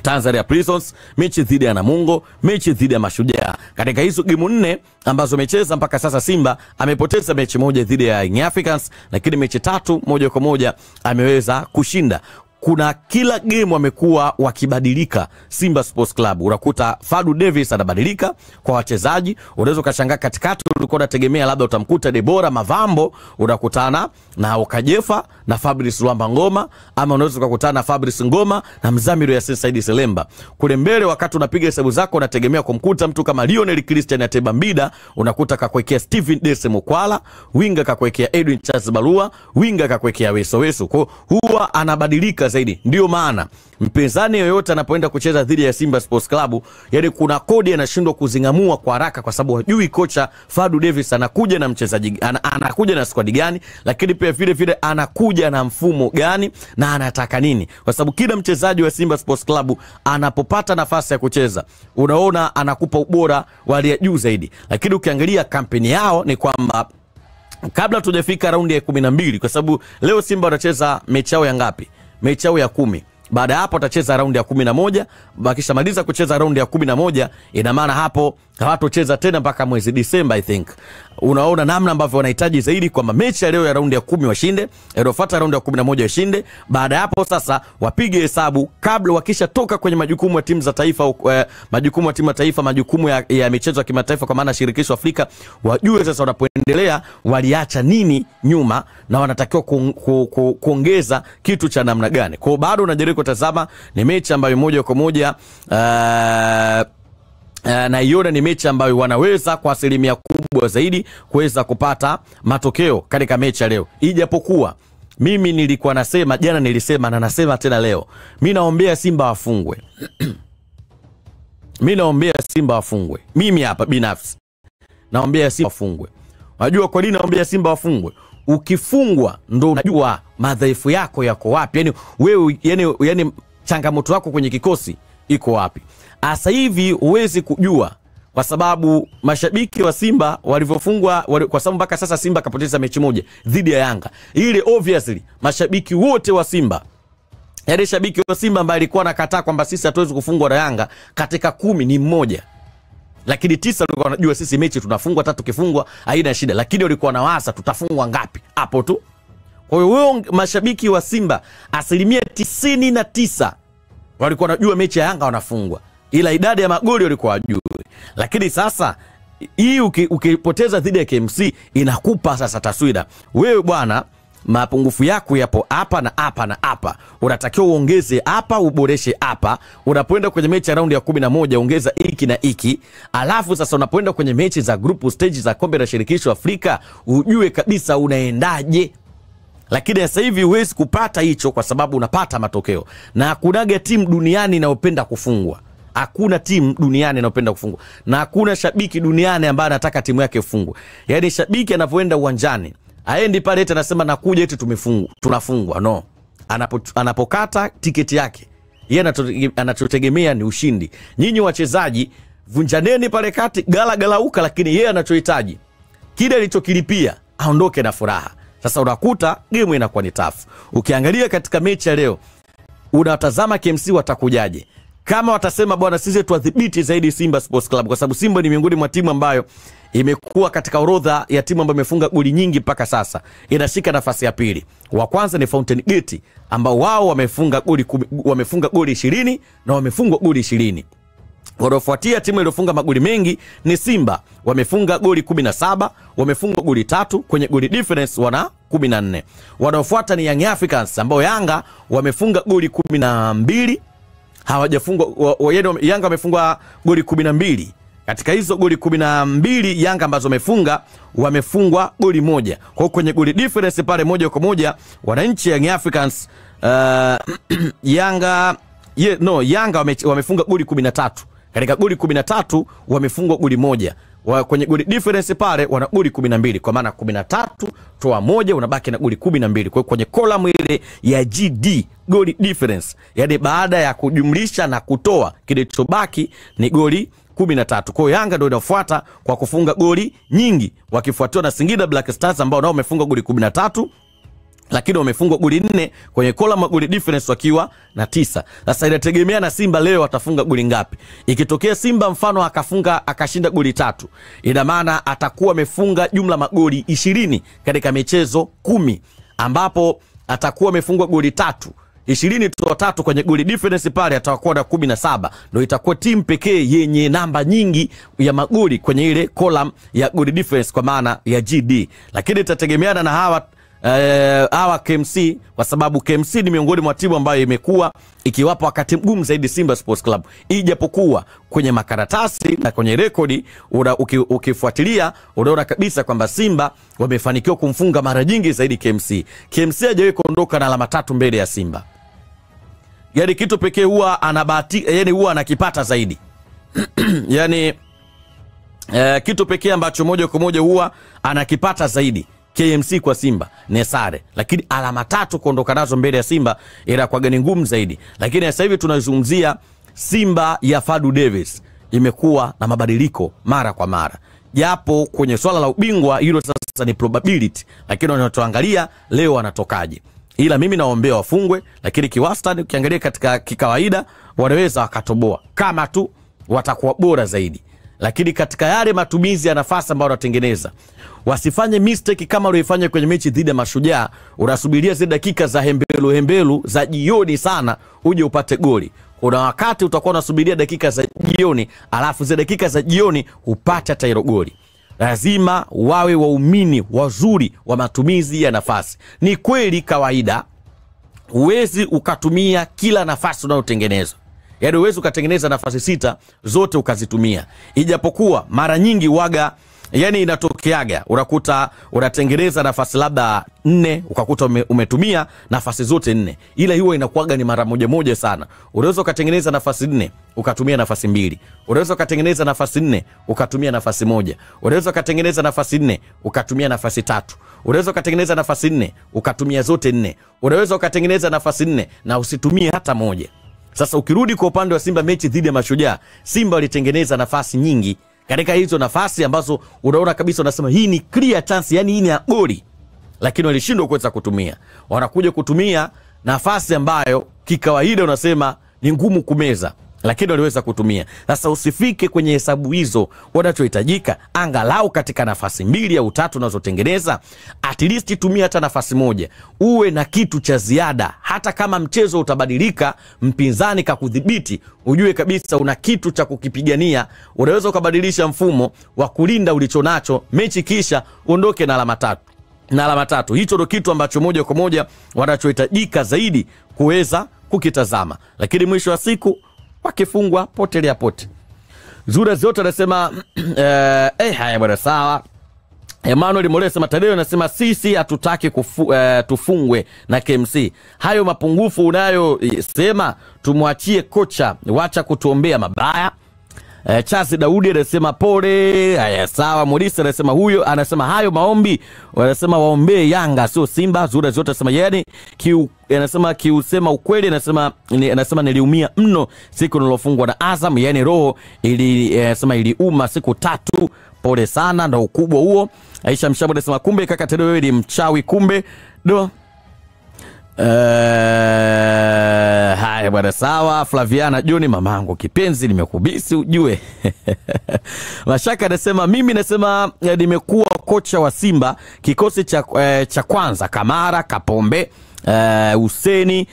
Tanzania Prisons, mechi dhidi ya Namungo, mechi dhidi ya Mashujaa. Katika hizo game 4 ambazo amecheza mpaka sasa, Simba amepoteza mechi 1 dhidi ya Young Africans, lakini mechi 3 moja kwa moja ameweza kushinda. Kuna kila game wamekuwa wakibadilika Simba Sports Club. Unakuta Fadu Davis anabadilika kwa wachezaji. Unaweza ukashangaa katikati ulikuwa unategemea labda utamkuta Debora Mavambo, unakutana na Okajefa na Fabrice Luamba Ngoma, ama unaweza ukakutana na Fabrice Ngoma na Mzamiru ya Saidi Selemba. Kule mbele wakati unapiga hesabu zako unategemea kumkuta mtu kama Lionel Christian Ateba Mbida, unakuta kakuwekea Steven Dese Mkwala, winga kakuwekea Edwin Charles Balua, winga kakuwekea Weso. Kwa huwa anabadilika zaidi. Ndio maana mpinzani yoyote anapoenda kucheza dhidi ya Simba Sports Club, yani kuna kodi anashindwa kuzingamua kwa haraka, kwa sababu hajui kocha Fadu Davis anakuja na mchezaji anakuja na squad gani, lakini pia vile anakuja na mfumo gani na anataka nini. Kwa sababu kila mchezaji wa Simba Sports Club anapopata nafasi ya kucheza, unaona anakupa ubora wa hali ya juu zaidi. Lakini ukiangalia kampeni yao ni kwamba kabla tujafika raundi ya 12, kwa sababu leo Simba wanacheza mechi yao ya ngapi? Mechi yao ya 10. Baada ya hapo atacheza raundi ya 11. Bakisha maliza kucheza raundi ya 11, ina maana hapo hawatocheza tena mpaka mwezi Disemba I think. Unaona namna ambavyo wanahitaji zaidi kwamba mechi ya leo ya raundi ya 10 washinde, inayofuata raundi ya 11 washinde. Baada ya hapo sasa wapige hesabu kabla wakisha toka kwenye majukumu ya timu za taifa, majukumu ya timu ya taifa, majukumu ya michezo ya kimataifa kwa maana shirikisho Afrika, wajue sasa wanapoendelea waliacha nini nyuma na wanatakiwa kuongeza kitu cha namna gani. Kwa bado unajaribu kutazama ni mechi ambayo moja kwa moja na iona ni mechi ambayo wanaweza kwa asilimia kubwa zaidi kuweza kupata matokeo katika mechi ya leo. Ijapokuwa mimi nilikuwa nasema jana, nilisema na nasema tena leo, mimi naombea Simba wafungwe. Mimi naombea Simba wafungwe. Mimi hapa binafsi naombea Simba wafungwe. Unajua kwa nini naombea Simba wafungwe? Ukifungwa ndo unajua madhaifu yako yako wapi. Yani wewe yani changamoto yako kwenye kikosi iko wapi. Asa hivi huwezi kujua kwa sababu mashabiki wa Simba walivyofungwa, kwa sababu mpaka sasa Simba kapoteza mechi moja dhidi ya Yanga. Ile obviously mashabiki wote wa Simba, yaani shabiki wa Simba ambaye alikuwa anakataa kwamba sisi hatuwezi kufungwa na Yanga, katika 10 ni mmoja. Lakini 9 walikuwa wanajua sisi mechi tunafungwa, 3 kifungwa haina shida, lakini walikuwa wanawaza tutafungwa ngapi hapo tu. Kwa hiyo mashabiki wa Simba 99% walikuwa wanajua mechi ya Yanga wanafungwa, ila idadi ya magoli walikuwa wajui. Lakini sasa hii ukipoteza dhidi ya KMC inakupa sasa taswira, wewe bwana mapungufu yako yapo hapa na hapa na hapa, unatakiwa uongeze hapa, uboreshe hapa. Unapoenda kwenye mechi ya raundi ya 11 ongeza hiki na hiki, alafu sasa unapoenda kwenye mechi za group stage za kombe la shirikisho Afrika ujue kabisa unaendaje. Lakini sasa hivi huwezi kupata hicho kwa sababu unapata matokeo, na hakunaga timu duniani inayopenda kufungwa. Hakuna timu duniani inayopenda kufungwa, na hakuna shabiki duniani ambaye anataka timu yake ifungwe. Yaani shabiki anapoenda uwanjani aendi pale eti anasema nakuja eti tunafungwa. No. Anapokata tiketi yake yeye anachotegemea ni ushindi. Nyinyi wachezaji vunjaneni pale kati, galauka, lakini yeye anachohitaji kile alichokilipia aondoke na furaha. Sasa unakuta game inakuwa ni tough. Ukiangalia katika mechi ya leo unatazama KMC watakujaje. Kama watasema bwana sisi tuadhibiti zaidi Simba Sports Club, kwa sababu Simba ni miongoni mwa timu ambayo imekuwa katika orodha ya timu ambayo imefunga goli nyingi mpaka sasa, inashika nafasi ya pili. Wa kwanza ni Fountain Gate ambao wao wamefunga goli 20 na wamefungwa goli 20. Wanaofuatia timu iliyofunga magoli mengi ni Simba, wamefunga goli 17, wamefunga goli 3, kwenye goli difference wana 14. Wanaofuata ni Young Africans ambao Yanga wamefunga goli 12, hawajafungwa. Yanga wamefungwa goli 12. Katika hizo goli 12 Yanga ambazo wamefungwa goli 1. Kwa hiyo kwenye goli difference pale moja kwa moja wananchi Young Africans Yanga wamefunga goli 13. Katika goli 13 wamefungwa goli 1. Kwenye goli difference pale wana goli 12, kwa maana 13 toa 1 unabaki na goli 12. Kwa hiyo kwenye column ile ya GD goli difference, yani baada ya kujumlisha na kutoa kilichobaki ni goli 13. Kwa hiyo Yanga ndio inafuata kwa kufunga goli nyingi, wakifuatiwa na Singida Black Stars ambao nao wamefunga goli 13, lakini wamefungwa goli 4 kwenye column goli difference wakiwa na 9. Sasa inategemea na Simba leo atafunga goli ngapi. Ikitokea Simba mfano akashinda goli 3, ina maana atakuwa amefunga jumla magoli 20 katika michezo 10, ambapo atakuwa amefungwa goli 3. 20 toa 3 kwenye goli difference pale atakuwa na 17. Ndio itakuwa timu pekee yenye namba nyingi ya magoli kwenye ile column ya goli difference kwa maana ya GD. Lakini itategemeana na hawa KMC, kwa sababu KMC ni miongoni mwa timu ambayo imekuwa ikiwapa wakati mgumu zaidi Simba Sports Club. Ijapokuwa kwenye makaratasi na kwenye rekodi ukifuatilia unaona kabisa kwamba Simba wamefanikiwa kumfunga mara nyingi zaidi KMC. KMC hajawahi kuondoka na alama 3 mbele ya Simba. Yaani kitu pekee huwa huwa anakipata zaidi. Yaani kitu pekee ambacho moja kwa moja huwa anakipata zaidi KMC kwa Simba ni sare, lakini alama 3 kuondoka nazo mbele ya Simba inakuwa gani ngumu zaidi. Lakini sasa hivi tunazungumzia Simba ya Fadu Davis imekuwa na mabadiliko mara kwa mara, japo kwenye swala la ubingwa hilo sasa ni probability, lakini wanatoangalia leo wanatokaje. Ila mimi naombea wafungwe, lakini kiwastani ukiangalia katika kikawaida wanaweza wakatoboa kama tu watakuwa bora zaidi. Lakini katika yale matumizi ya nafasi ambayo wanatengeneza, wasifanye mistake kama walifanya kwenye mechi dhidi ya Mashujaa. Unasubiria zile dakika za hembelu za jioni sana uje upate goli. Kuna wakati utakuwa unasubiria dakika za jioni, alafu zile dakika za jioni upate hata hilo goli. Lazima wawe waumini wazuri wa matumizi ya nafasi. Ni kweli kawaida huwezi ukatumia kila nafasi unayotengeneza. Yaani uwezi ukatengeneza nafasi 6 zote ukazitumia. Ijapokuwa mara nyingi waga, yani inatokeaga unakuta unatengeneza nafasi labda 4 ukakuta umetumia nafasi zote 4. Ila hiyo inakuaga ni mara moja sana. Unaweza ukatengeneza nafasi 4 ukatumia nafasi 2. Unaweza ukatengeneza nafasi 4 ukatumia nafasi 1. Unaweza ukatengeneza nafasi 4 ukatumia nafasi 3. Unaweza ukatengeneza nafasi 4 ukatumia zote 4. Unaweza ukatengeneza nafasi 4 na usitumie hata moja. Sasa ukirudi kwa upande wa Simba mechi dhidi ya Mashujaa, Simba walitengeneza nafasi nyingi katika hizo nafasi ambazo unaona kabisa unasema hii ni clear chance, yani hii ni goli, lakini walishindwa kuweza kutumia. Wanakuja kutumia nafasi ambayo kikawaida unasema ni ngumu kumeza, lakini waliweza kutumia. Sasa usifike kwenye hesabu hizo. Wanachohitajika angalau katika nafasi 2 au 3 unazotengeneza, at least tumia hata nafasi moja, uwe na kitu cha ziada. Hata kama mchezo utabadilika, mpinzani kakudhibiti, ujue kabisa una kitu cha kukipigania. Unaweza ukabadilisha mfumo wa kulinda ulichonacho, mechi kisha uondoke na alama tatu. Hicho ndio kitu ambacho moja kwa moja wanachohitajika zaidi kuweza kukitazama. Lakini mwisho wa siku wakifungwa potelea pote. Zura zote anasema haya bwana sawa. Emmanuel Mole sema Tadeo anasema sisi hatutaki tufungwe na KMC. Hayo mapungufu unayo sema tumwachie kocha, wacha kutuombea mabaya. Chazi Daudi anasema pole. Haya sawa. Morisa anasema huyo anasema hayo maombi wanasema waombee Yanga sio Simba. Zura zote anasema yani anasema kiusema ukweli, anasema niliumia mno siku nilofungwa na Azam, yani roho iliuma siku 3. Pole sana, ndo ukubwa huo. Aisha Mshabu anasema kumbe kaka Tedeo wewe ni mchawi kumbe. Do haya bwana sawa. Flaviana Joni mamangu kipenzi nimekubisi ujue. Mashaka anasema mimi nasema nimekuwa kocha wa Simba kikosi cha kwanza, Kamara, Kapombe, Huseni,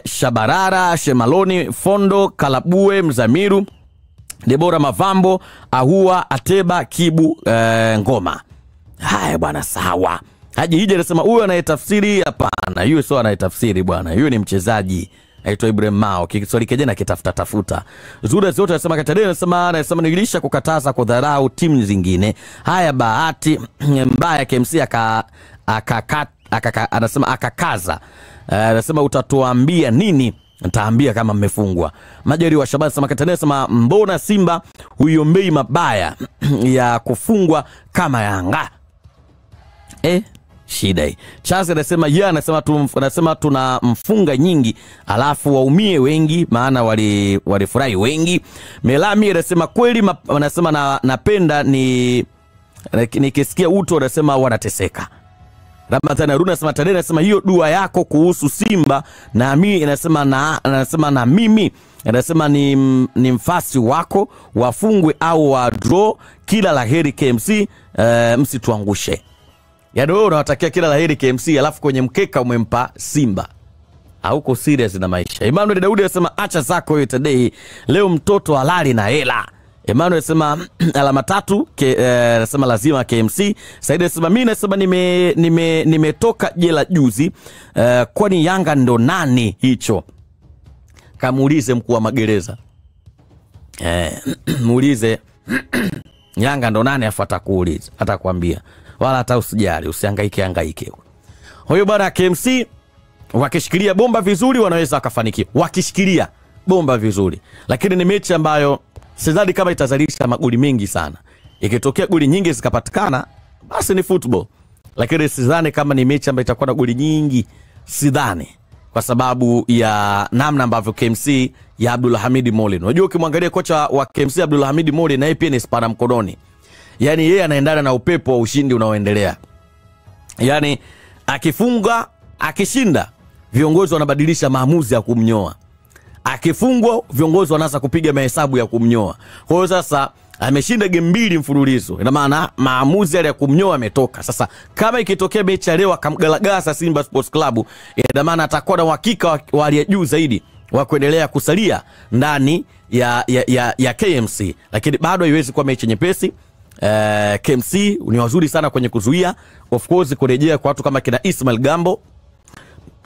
Shabarara, Shemaloni, Fondo, Kalabue, Mzamiru, Debora Mavambo, Ahua, Ateba, Kibu, Ngoma. Haya bwana sawa. Haji Hija anasema huyo anayetafsiri hapana, huyo sio anayetafsiri bwana, huyo ni mchezaji aitwa Ibrahim Mao, Kiswahili kijana kitafuta. Zura zote anasema Katadeo anasema nilisha kukataza kudharau timu zingine. Haya bahati mbaya KMC anasema akakaza. Anasema utatuambia nini? Nitaambia kama mmefungwa. Majari wa Shabani anasema Katadeo anasema mbona Simba huiombei mabaya ya kufungwa kama Yanga? Shida hii. Chazi anasema anasema tuna mfunga nyingi alafu waumie wengi, maana walifurahi wengi. Melami anasema kweli anasema napenda nikisikia uto anasema wanateseka. Ramadhani Aruna anasema Tadeo anasema hiyo dua yako kuhusu Simba na mimi anasema na mimi anasema ni mfasi wako, wafungwe au wa draw, kila laheri KMC, msituangushe. Yaani wewe unawatakia kila laheri KMC alafu kwenye mkeka umempa Simba. Hauko serious na maisha. Emmanuel Daudi anasema acha zako wewe Tadei. Leo mtoto halali na hela. Emmanuel anasema alama 3 anasema lazima KMC. Saidi anasema mimi nasema nimetoka jela juzi. Kwani Yanga ndo nani hicho? Kamuulize mkuu wa magereza. Muulize Yanga ndo nani afu atakuuliza, atakwambia. Wala hata usijali, usihangaike. Huyo bwana KMC wakishikilia bomba vizuri wanaweza wakafanikiwa. Wakishikilia bomba vizuri. Lakini ni mechi ambayo sidhani kama itazalisha magoli mengi sana. Ikitokea goli nyingi zikapatikana basi ni football. Lakini sidhani kama ni mechi ambayo itakuwa na goli nyingi, sidhani. Kwa sababu ya namna ambavyo KMC ya Abdulhamid Molin. Unajua ukimwangalia kocha wa KMC Abdulhamid Molin na yeye pia ni spana mkononi. Yani yeye anaendana na upepo wa ushindi unaoendelea. Yani akifunga, akishinda, viongozi wanabadilisha maamuzi ya kumnyoa. Akifungwa, viongozi wanaanza kupiga mahesabu ya kumnyoa. Kwa hiyo sasa ameshinda game 2 mfululizo. Ina maana maamuzi yale ya kumnyoa yametoka. Sasa kama ikitokea mechi leo akamgalagaza Simba Sports Club, ina maana atakuwa na uhakika wa hali ya juu zaidi wa kuendelea kusalia ndani ya KMC. Lakini bado haiwezi kuwa mechi nyepesi. KMC ni wazuri sana kwenye kuzuia. Of course kurejea kwa watu kama kina Ismail Gambo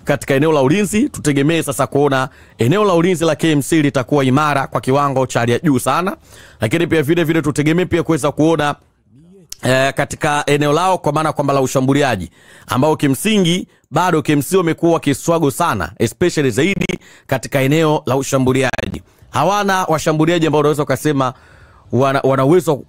katika eneo la ulinzi, tutegemee sasa kuona eneo la ulinzi la KMC litakuwa imara kwa kiwango cha hali ya juu sana. Lakini pia vile tutegemee pia kuweza kuona katika eneo lao kwa maana kwamba la ushambuliaji ambao kimsingi bado KMC wamekuwa kiswago sana, especially zaidi katika eneo la ushambuliaji. Hawana washambuliaji ambao unaweza kusema wana uwezo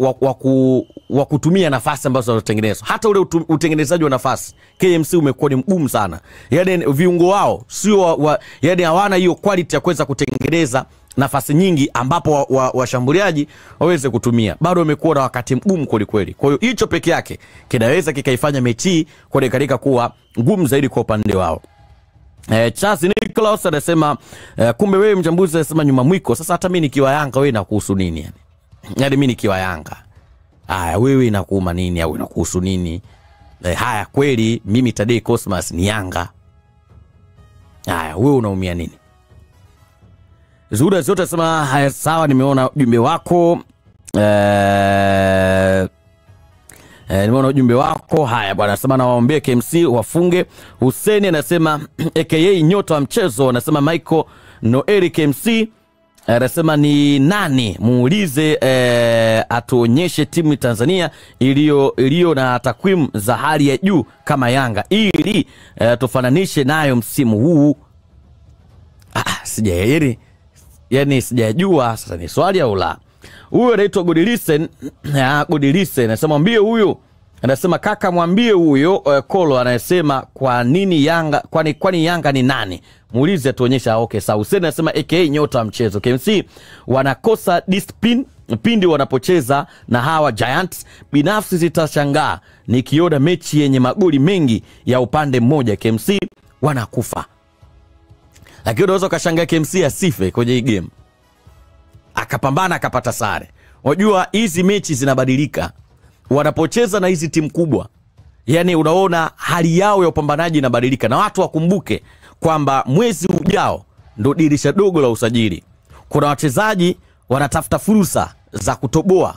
wa kutumia nafasi ambazo wanatengeneza. Hata ule utengenezaji wa nafasi KMC umekuwa ni mgumu sana. Yaani viungo wao sio yani hawana hiyo quality ya kuweza kutengeneza nafasi nyingi ambapo washambuliaji waweze kutumia. Bado wamekuwa na wakati mgumu kweli kweli. Kwa hiyo hicho peke yake kinaweza kikaifanya mechi kuonekana kuwa ngumu zaidi kwa upande wao. Charles Nicholas anasema kumbe wewe mchambuzi anasema nyuma mwiko. Sasa hata mimi nikiwa Yanga wewe inakuhusu nini yani? Yaani mimi nikiwa Yanga. Wewe inakuuma nini au inakuhusu nini? Haya kweli mimi Tadei Cosmas ni Yanga. Wewe unaumia nini? Zuda zote anasema haya sawa, nimeona ujumbe wako. Nimeona ujumbe wako. Haya bwana, anasema nawaombee KMC wafunge. Hussein anasema aka nyota wa mchezo, anasema Michael Noeli KMC. Anasema ni nani muulize atuonyeshe timu Tanzania iliyo na takwimu za hali ya juu kama Yanga ili tufananishe nayo msimu huu. Sijaelewi. Yani sijajua sasa ni swali au la. Huyo anaitwa Godilisen. Godilisen anasema mwambie huyo. Anasema kaka mwambie huyo Kolo anasema kwa nini Yanga kwani Yanga ni nani? Muulize tuonyesha. Okay sawa. Hussein anasema aka nyota mchezo. KMC wanakosa discipline pindi wanapocheza na hawa Giants. Binafsi zitashangaa nikiona mechi yenye magoli mengi ya upande mmoja. KMC wanakufa. Lakini unaweza kashangaa KMC asife kwenye hii game. Akapambana akapata sare. Unajua hizi mechi zinabadilika wanapocheza na hizi timu kubwa. Yani unaona hali yao ya upambanaji inabadilika, na watu wakumbuke kwamba mwezi ujao ndo dirisha dogo la usajili. Kuna wachezaji wanatafuta fursa za kutoboa.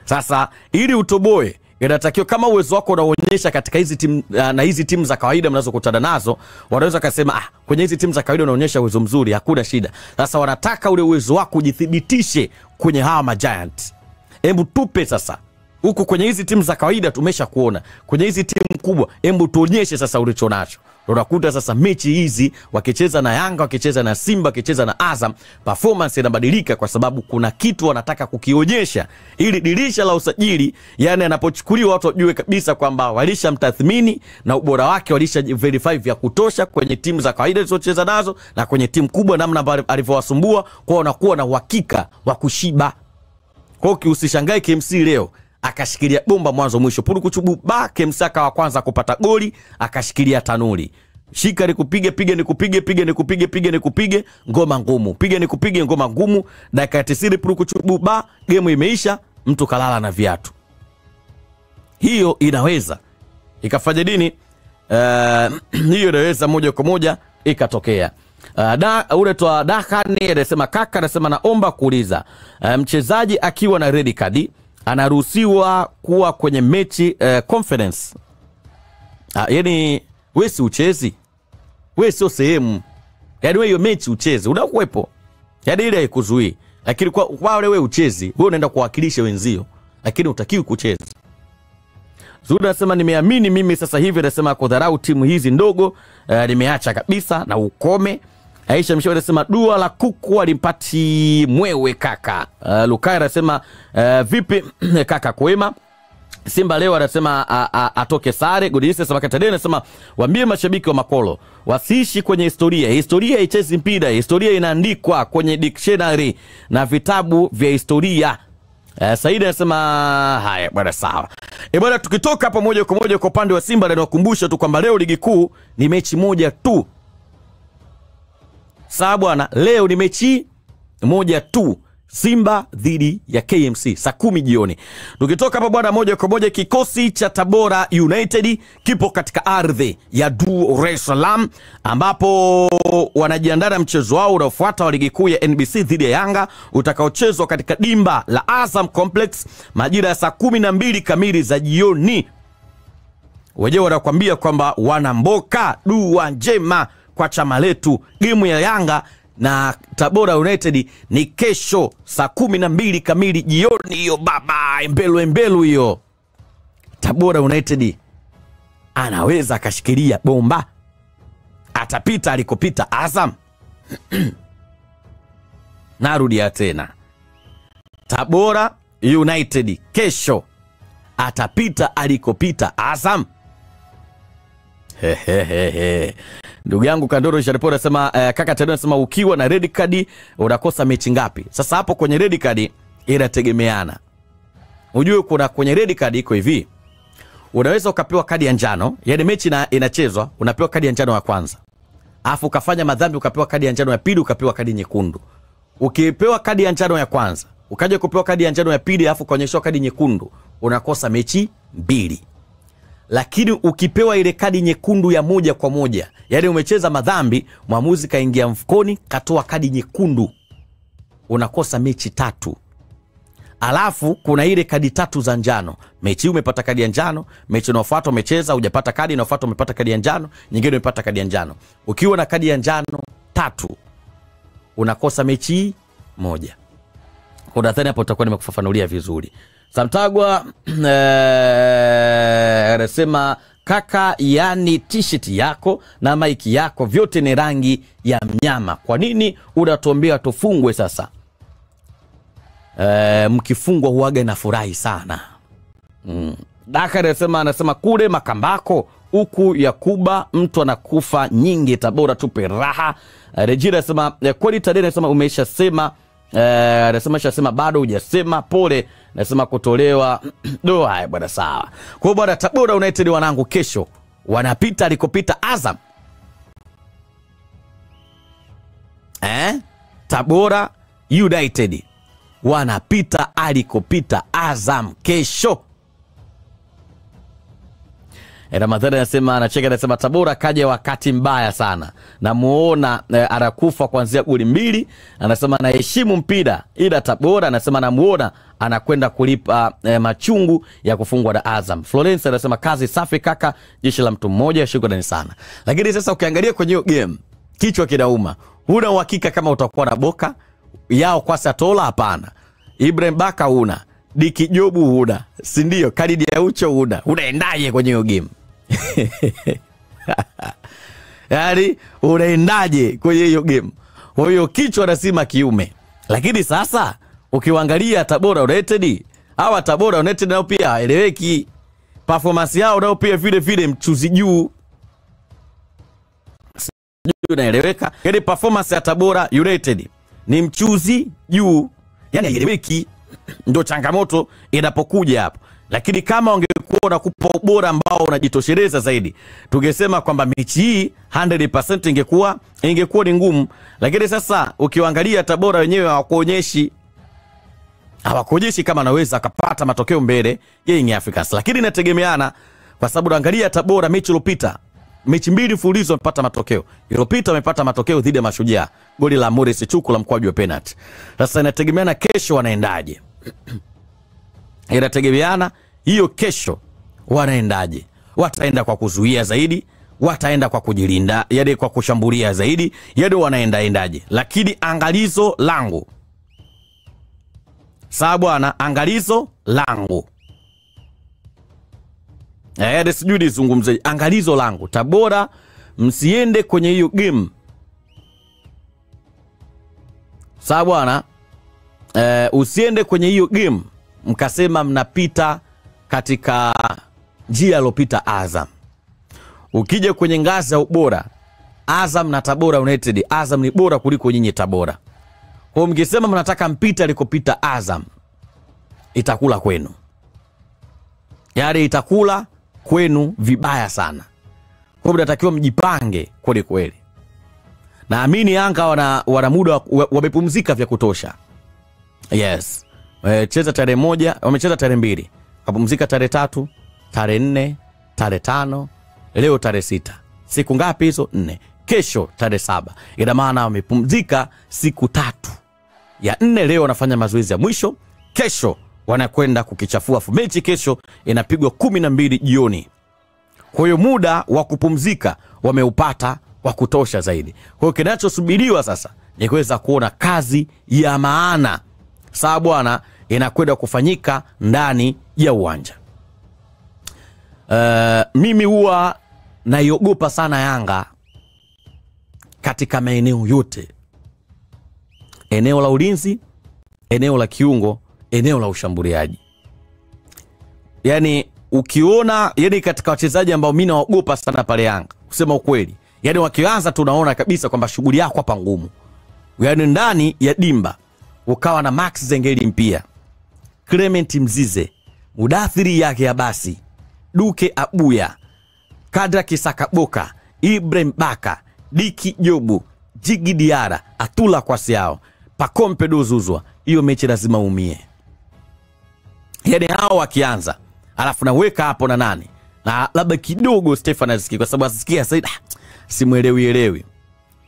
Sasa ili utoboe inatakiwa kama uwezo wako unaonyesha katika hizi timu na hizi timu za kawaida mnazokutana nazo, wanaweza kusema kwenye hizi timu za kawaida unaonyesha uwezo mzuri, hakuna shida. Sasa wanataka ule uwezo wako ujithibitishe kwenye hawa Giants. Hebu tupe sasa. Huku kwenye hizi timu za kawaida tumesha kuona. Kwenye hizi timu kubwa hebu tuonyeshe sasa ulicho nacho. Unakuta sasa mechi hizi wakicheza na Yanga, wakicheza na Simba, wakicheza na Azam, performance inabadilika kwa sababu kuna kitu wanataka kukionyesha ili dirisha la usajili, yani anapochukuliwa watu wajue kabisa kwamba walishamtathmini na ubora wake walisha verify vya kutosha kwenye timu za kawaida zilizocheza nazo na kwenye timu kubwa namna alivyowasumbua, kwa wanakuwa na uhakika wa kushiba. Kwa hiyo usishangae KMC leo akashikilia bomba mwanzo mwisho. Puru kuchubu KMC akawa kwanza kupata goli, akashikilia tanuri. Shika nikupige, piga nikupige, piga nikupige, piga nikupige, ngoma ngumu. Piga nikupige, ngoma ngumu. Dakika 90 puru kuchubu game imeisha, mtu kalala na viatu. Hiyo inaweza ikafanya nini? Hiyo inaweza moja kwa moja ikatokea. Ule toa Dakani anasema kaka anasema naomba kuuliza mchezaji akiwa na red card anaruhusiwa kuwa kwenye mechi conference? Yani wewe si uchezi, wewe sio sehemu, yani wewe hiyo mechi uchezi unakuepo, yani ile haikuzuii. Lakini kwa wale wewe uchezi, wewe unaenda kuwakilisha wenzio, lakini utakiwi kucheza. Zuda anasema nimeamini mimi sasa hivi, anasema kudharau timu hizi ndogo nimeacha kabisa na ukome. Aisha Mshauri anasema dua la kuku alimpati mwewe kaka. Lukai anasema vipi kaka kwema? Simba leo anasema atoke sare. Godisi anasema Katadeni anasema waambie mashabiki wa Makolo wasiishi kwenye historia. Historia haichezi mpira, historia inaandikwa kwenye dictionary na vitabu vya historia. Saidi anasema haya bwana sawa. Bwana tukitoka hapa moja kwa moja kwa upande wa Simba, na nakukumbusha tu kwamba leo ligi kuu ni mechi moja tu. Sawa bwana, leo ni mechi moja tu, Simba dhidi ya KMC saa 10 jioni. Tukitoka hapa bwana moja kwa moja, kikosi cha Tabora United kipo katika ardhi ya Dar es Salaam ambapo wanajiandaa na mchezo wao unaofuata wa ligi kuu ya NBC dhidi ya Yanga utakaochezwa katika dimba la Azam Complex majira ya saa 12 kamili za jioni. Wenyewe wanakuambia kwamba wanamboka dua njema kwa chama letu. Game ya Yanga na Tabora United ni kesho saa 12 kamili jioni. Hiyo baba embelu hiyo. Tabora United anaweza akashikilia bomba, atapita alikopita Azam. Narudia tena, Tabora United kesho atapita alikopita Azam. Ndugu yangu Kandoro Sharipora anasema kaka Tedon anasema ukiwa na red card unakosa mechi ngapi? Sasa hapo kwenye red card inategemeana. Unajue kuna kwenye red card iko hivi. Unaweza ukapewa kadi ya njano, yani mechi inachezwa, unapewa kadi ya njano ya kwanza. Alafu ukafanya madhambi ukapewa kadi ya njano ya pili, ukapewa kadi nyekundu. Ukipewa kadi ya njano ya kwanza, ukaja kupewa kadi ya njano ya pili, alafu ukaonyeshwa kadi nyekundu, unakosa mechi 2. Lakini ukipewa ile kadi nyekundu ya moja kwa moja, yani umecheza madhambi, mwamuzi kaingia mfukoni, katoa kadi nyekundu, unakosa mechi 3. Alafu kuna ile kadi 3 za njano. Mechi umepata kadi ya njano, mechi inayofuata umecheza hujapata kadi, inayofuata umepata kadi ya njano, nyingine umepata kadi ya njano. Ukiwa na kadi ya njano 3, unakosa mechi 1. Kwa nadhani hapo utakuwa nimekufafanulia vizuri. Samtagwa anasema kaka, yani t-shirt yako na maiki yako vyote ni rangi ya mnyama. Kwa nini unatuambia tufungwe sasa? Mkifungwa huaga na furahi sana. Daka anasema kule Makambako huku Yakuba mtu anakufa nyingi, Tabora tupe raha. Rejira anasema kweli Tadena anasema umeshasema, anasema shasema bado hujasema, pole. Anasema kutolewa do. Haya bwana, sawa. Kwa bwana Tabora United wanangu kesho wanapita alikopita Azam. Tabora United wanapita alikopita Azam kesho. Ramadhani anasema anacheka, anasema Tabora kaja wakati mbaya sana. Namuona anakufa kuanzia goli 2. Anasema naheshimu mpira, ila Tabora anasema namuona anakwenda kulipa machungu ya kufungwa na Azam. Florence anasema kazi safi kaka, jeshi la mtu mmoja, shukrani sana. Lakini sasa ukiangalia kwenye hiyo game, kichwa kinauma. Huna uhakika kama utakuwa na Boka yao kwa Satola, hapana. Ibrahim Baka huna, Diki Jobu huna, si ndio? Khalid Aucho huna. Unaendaje kwenye hiyo game? Yaani unaendaje kwenye hiyo game? Kwa hiyo kichwa lazima kiume. Lakini sasa ukiangalia Tabora United, hawa Tabora United nao pia eleweki. Performance yao nao pia vile mchuzi juu. Unaeleweka? Yaani performance ya Tabora United ni mchuzi juu. Yaani eleweki. Ndio changamoto inapokuja hapo. Lakini kama wangekuwa wanakupa ubora ambao unajitosheleza zaidi, tungesema kwamba mechi hii 100% ingekuwa ni ngumu. Lakini sasa ukiangalia Tabora wenyewe hawakuonyeshi kama anaweza akapata matokeo mbele ya Young Africans. Lakini inategemeana, kwa sababu angalia Tabora mechi iliyopita, mechi 2 mfululizo wamepata matokeo. Iliyopita wamepata matokeo dhidi ya Mashujaa, goli la Morris Chuku la mkwaju wa penalty. Sasa inategemeana kesho wanaendaje. Inategemeana hiyo kesho wanaendaje. Wataenda kwa kuzuia zaidi, wataenda kwa kujilinda, yaani kwa kushambulia zaidi, yaani wanaendaje. Lakini angalizo langu, sawa bwana, angalizo langu, sijui nizungumze, angalizo langu, Tabora msiende kwenye hiyo game, sawa bwana. Usiende kwenye hiyo game mkasema mnapita katika njia alopita Azam. Ukija kwenye ngazi ya ubora, Azam na Tabora United, Azam ni bora kuliko nyinyi Tabora. Kwa mkisema mnataka mpita alikopita Azam, itakula kwenu. Yaani itakula kwenu vibaya sana. Kwa hiyo mnatakiwa mjipange kweli kweli. Naamini Yanga wana muda wamepumzika vya kutosha. Yes. Cheza tarehe 1, wamecheza tarehe 2. Kapumzika tarehe 3, tarehe 4, tarehe 5, leo tarehe 6. Siku ngapi hizo? 4. Kesho tarehe 7. Ina maana wamepumzika siku 3. Ya 4 leo wanafanya mazoezi ya mwisho, kesho wanakwenda kukichafua. Mechi kesho inapigwa 12 jioni. Kwa hiyo muda wa kupumzika wameupata wa kutosha zaidi. Kwa hiyo kinachosubiriwa sasa ni kuweza kuona kazi ya maana, sawa bwana, inakwenda kufanyika ndani ya uwanja. Mimi huwa naiogopa sana Yanga katika maeneo yote. Eneo la ulinzi, eneo la kiungo, eneo la ushambuliaji. Yaani ukiona, yaani katika wachezaji ambao mimi naogopa sana pale Yanga, kusema ukweli, Yani wakianza tunaona kabisa kwamba shughuli yako hapa ngumu. Yani ndani ya dimba ukawa na Max Zengeli mpia, Clement Mzize, Mudathiri yake ya basi, Duke Abuya, Kadra Kisakaboka, Ibrahim Baka, Diki Jobu, Jigi Diara, Atula Kwasiao, Pakompe Dozuzwa. Hiyo mechi lazima umie. Yani hao wakianza, alafu naweka hapo na nani? Na labda kidogo Stefan Aziki, kwa sababu asikia Said simuelewi.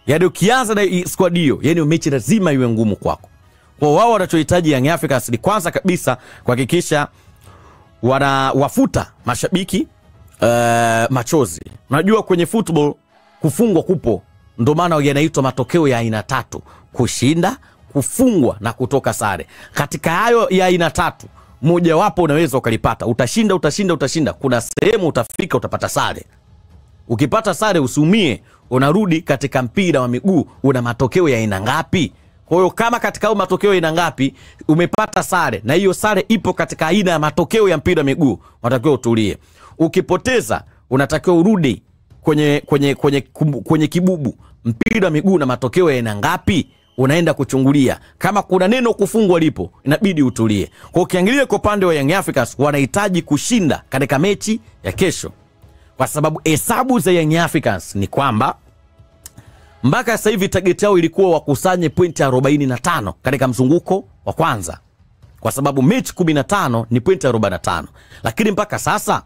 Yani ukianza na squad hiyo, yani mechi lazima iwe ngumu kwako. Kwa wao wanachohitaji Young Africans ni kwanza kabisa kuhakikisha wafuta mashabiki machozi. Unajua kwenye football kufungwa kupo, ndio maana yanaitwa matokeo ya aina tatu: kushinda, kufungwa na kutoka sare. Katika hayo ya aina tatu, moja wapo unaweza ukalipata. Utashinda. Kuna sehemu utafika utapata sare. Ukipata sare usiumie, unarudi katika mpira wa miguu una matokeo ya aina ngapi? Kwa hiyo kama katika hayo matokeo ya aina ngapi umepata sare, na hiyo sare ipo katika aina ya matokeo ya mpira wa miguu, unatakiwa utulie. Ukipoteza unatakiwa urudi kwenye kibubu, mpira wa miguu na matokeo ya aina ngapi unaenda kuchungulia. Kama kuna neno kufungwa lipo, inabidi utulie. Kwa ukiangalia kwa upande wa Young Africans, wanahitaji kushinda katika mechi ya kesho, kwa sababu hesabu za Young Africans ni kwamba mpaka sasa hivi target yao ilikuwa wakusanye pointi 45 katika mzunguko wa kwanza, kwa sababu mechi 15 ni pointi 45, lakini mpaka sasa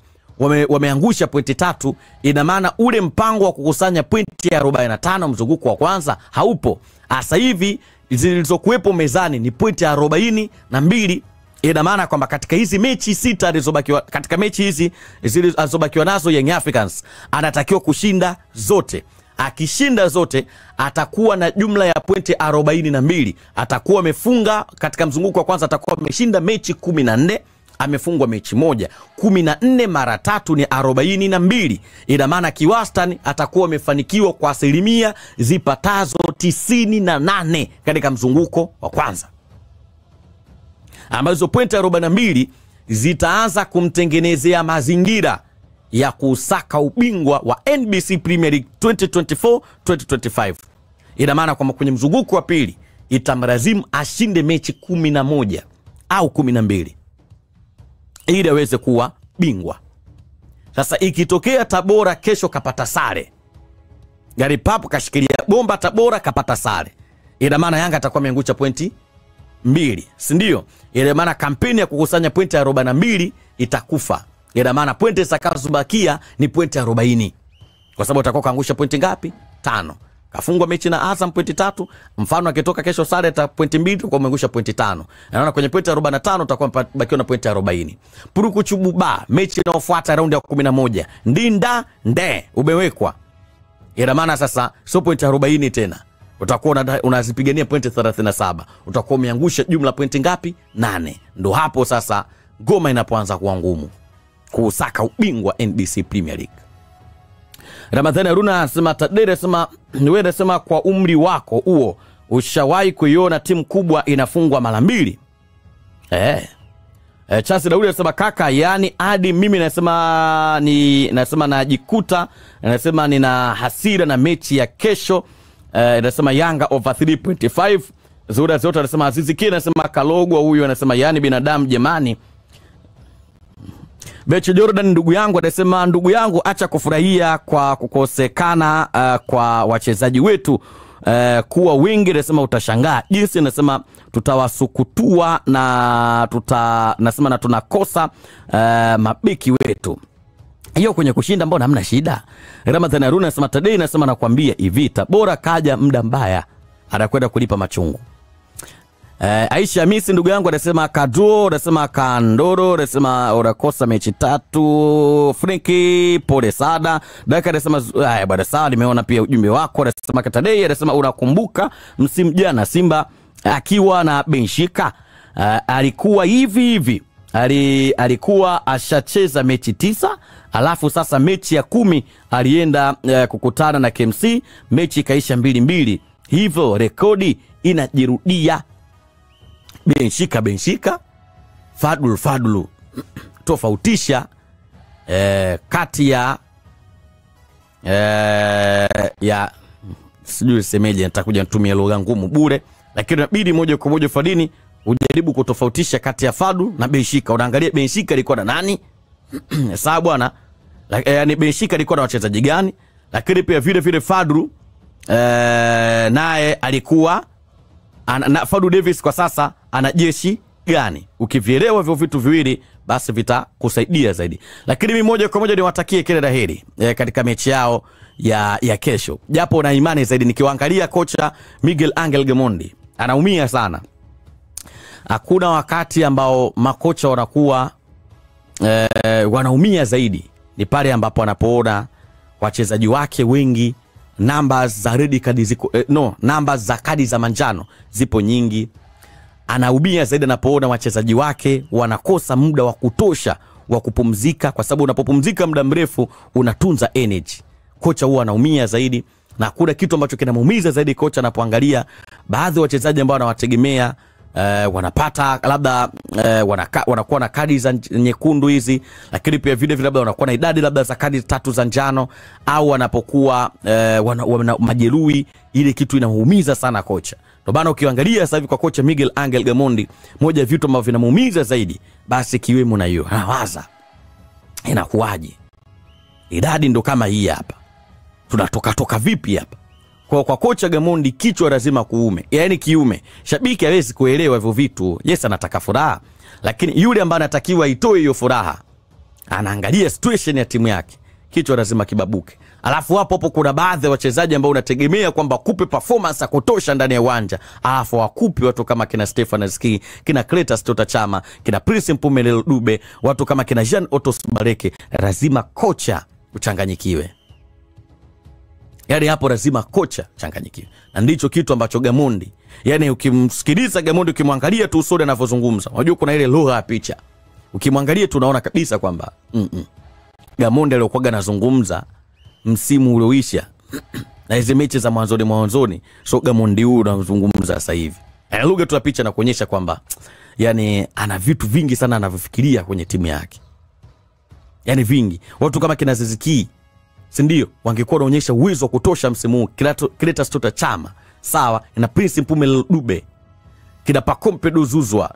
wameangusha pointi 3. Ina maana ule mpango wa kukusanya pointi 45 mzunguko wa kwanza haupo. Sasa hivi zilizokuepo mezani ni pointi 42. Ina maana kwamba katika hizi mechi 6 alizobakiwa, katika mechi hizi zilizobakiwa nazo Young Africans anatakiwa kushinda zote. Akishinda zote atakuwa na jumla ya pointi 42. Atakuwa amefunga katika mzunguko wa kwanza, atakuwa ameshinda mechi 14, amefungwa mechi moja. 14 mara 3 ni 42. Ina maana kiwastani atakuwa amefanikiwa kwa asilimia zipatazo 98 katika mzunguko wa kwanza, ambazo pointi 42 zitaanza kumtengenezea mazingira ya kusaka ubingwa wa NBC Premier League 2024-2025. Ina maana kwamba kwenye mzunguko wa pili itamlazimu ashinde mechi 11 au 12 ili aweze kuwa bingwa. Sasa ikitokea Tabora kesho kapata sare, gari papo kashikilia bomba, Tabora kapata sare, ina maana Yanga atakuwa ameangusha pointi 2, si ndio? Ina maana kampeni ya kukusanya pointi 42 itakufa. Ina maana pointi zitakazobakia ni pointi 40, kwa sababu atakuwa kaangusha pointi ngapi? 5. Kafungwa mechi na Azam pointi 3. Mfano akitoka kesho sare ata pointi 2, kwa kuangusha pointi 5. Naona kwenye pointi 45 utakuwa bakiwa na pointi 40. Puruku Chububa mechi inayofuata raundi ya 11, Ndinda Nde umewekwa. Ina maana sasa sio pointi 40 tena, utakuwa unazipigania pointi 37. Utakuwa umeangusha jumla pointi ngapi? 8. Ndio hapo sasa goma inapoanza kuwa ngumu kusaka ubingwa NBC Premier League. Ramadhani Aruna anasema Tadere anasema niwe anasema kwa umri wako huo ushawahi kuiona timu kubwa inafungwa mara 2? Chasi Daudi anasema kaka, yani hadi mimi nasema najikuta nasema nina hasira na mechi ya kesho. Anasema Yanga over 3.5. Zuda zote anasema Azizi Kina anasema Kalogwa huyu anasema yani binadamu jamani. Beche Jordan ndugu yangu anasema ndugu yangu acha kufurahia kwa kukosekana kwa wachezaji wetu kuwa wingi. Anasema utashangaa jinsi anasema tutawasukutua na nasema na tunakosa mabeki wetu. Hiyo kwenye kushinda mbona hamna shida? Ramadhani Aruna anasema Tadei anasema nakwambia hivi Tabora kaja muda mbaya, anakwenda kulipa machungu. Aisha Hamisi ndugu yangu anasema Kadro, anasema Kandoro, anasema unakosa mechi 3. Franki pole sana. Daka anasema haya bwana sawa, nimeona pia ujumbe wako. Anasema Katadei anasema unakumbuka msimu jana Simba akiwa na Benshika alikuwa hivi alikuwa ashacheza mechi 9, alafu sasa mechi ya 10 alienda kukutana na KMC, mechi ikaisha 2-2. Hivyo rekodi inajirudia. Benshika Fadlu tofautisha kati ya ya sijui semeje, nitakuja nitumie lugha ngumu bure, lakini inabidi moja kwa moja Fadini ujaribu kutofautisha kati ya Fadu na Benshika. Unaangalia Benshika ilikuwa na nani? Sawa bwana. Yaani Benshika ilikuwa na wachezaji gani? Lakini pia vile vile Fadu naye alikuwa na Fadu Davis kwa sasa ana jeshi gani? Ukivielewa hivyo vitu viwili basi vitakusaidia zaidi. Lakini mimi moja kwa moja niwatakie kila laheri katika mechi yao ya kesho. Japo na imani zaidi nikiwaangalia kocha Miguel Angel Gamondi anaumia sana. Hakuna wakati ambao makocha wanakuwa wanaumia zaidi ni pale ambapo wanapoona wachezaji wake wengi numbers za red card ziko numbers za kadi za manjano zipo nyingi. Anaumia zaidi anapoona wachezaji wake wanakosa muda wa kutosha wa kupumzika, kwa sababu unapopumzika muda mrefu unatunza energy. Kocha huwa anaumia zaidi, na kuna kitu ambacho kinamuumiza zaidi kocha anapoangalia baadhi ya wachezaji ambao anawategemea wanapata labda wanakuwa na kadi za nyekundu hizi, lakini pia vile vile labda wanakuwa na idadi labda za kadi 3 za njano, au wanapokuwa wana majeruhi. Ile kitu inamuumiza sana kocha. Ndio maana ukiangalia sasa hivi kwa kocha Miguel Angel Gamondi, moja ya vitu ambavyo vinamuumiza zaidi basi kiwemo na hiyo. Anawaza inakuwaje idadi ndo kama hii hapa, tunatoka vipi hapa? Kwa kocha Gamondi kichwa lazima kuume, yaani kiume. Shabiki hawezi kuelewa hivyo vitu. Yes, anataka furaha, lakini yule ambaye anatakiwa itoe hiyo furaha anaangalia situation ya timu yake, kichwa lazima kibabuke. Alafu hapo kuna baadhi ya wachezaji ambao unategemea kwamba kupe performance ya kutosha ndani ya uwanja, alafu wakupi watu kama kina Stefan Ski, kina Cletus Tota Chama, kina Prince Mpumelelo Dube, watu kama kina Jean Otos Bareke. Lazima kocha uchanganyikiwe. Yaani hapo lazima kocha changanyikiwe. Na ndicho kitu ambacho Gamondi, yaani ukimsikiliza Gamondi, ukimwangalia tu usoni anavyozungumza, unajua kuna ile lugha ya picha. Ukimwangalia tunaona kabisa kwamba Gamondi aliyokuwa anazungumza msimu ulioisha na hizo mechi za mwanzoni, so Gamondi huyu anazungumza sasa hivi. Ana lugha tu ya picha na kuonyesha kwamba yani ana vitu vingi sana anavyofikiria kwenye timu yake. Yani vingi. Watu kama kina Ziziki, si ndio, wangekuwa wanaonyesha uwezo wa kutosha msimu huu. Cletus Tota Chama, sawa, na Prince Mpumelelo Dube, kina Pacome Zouzoua,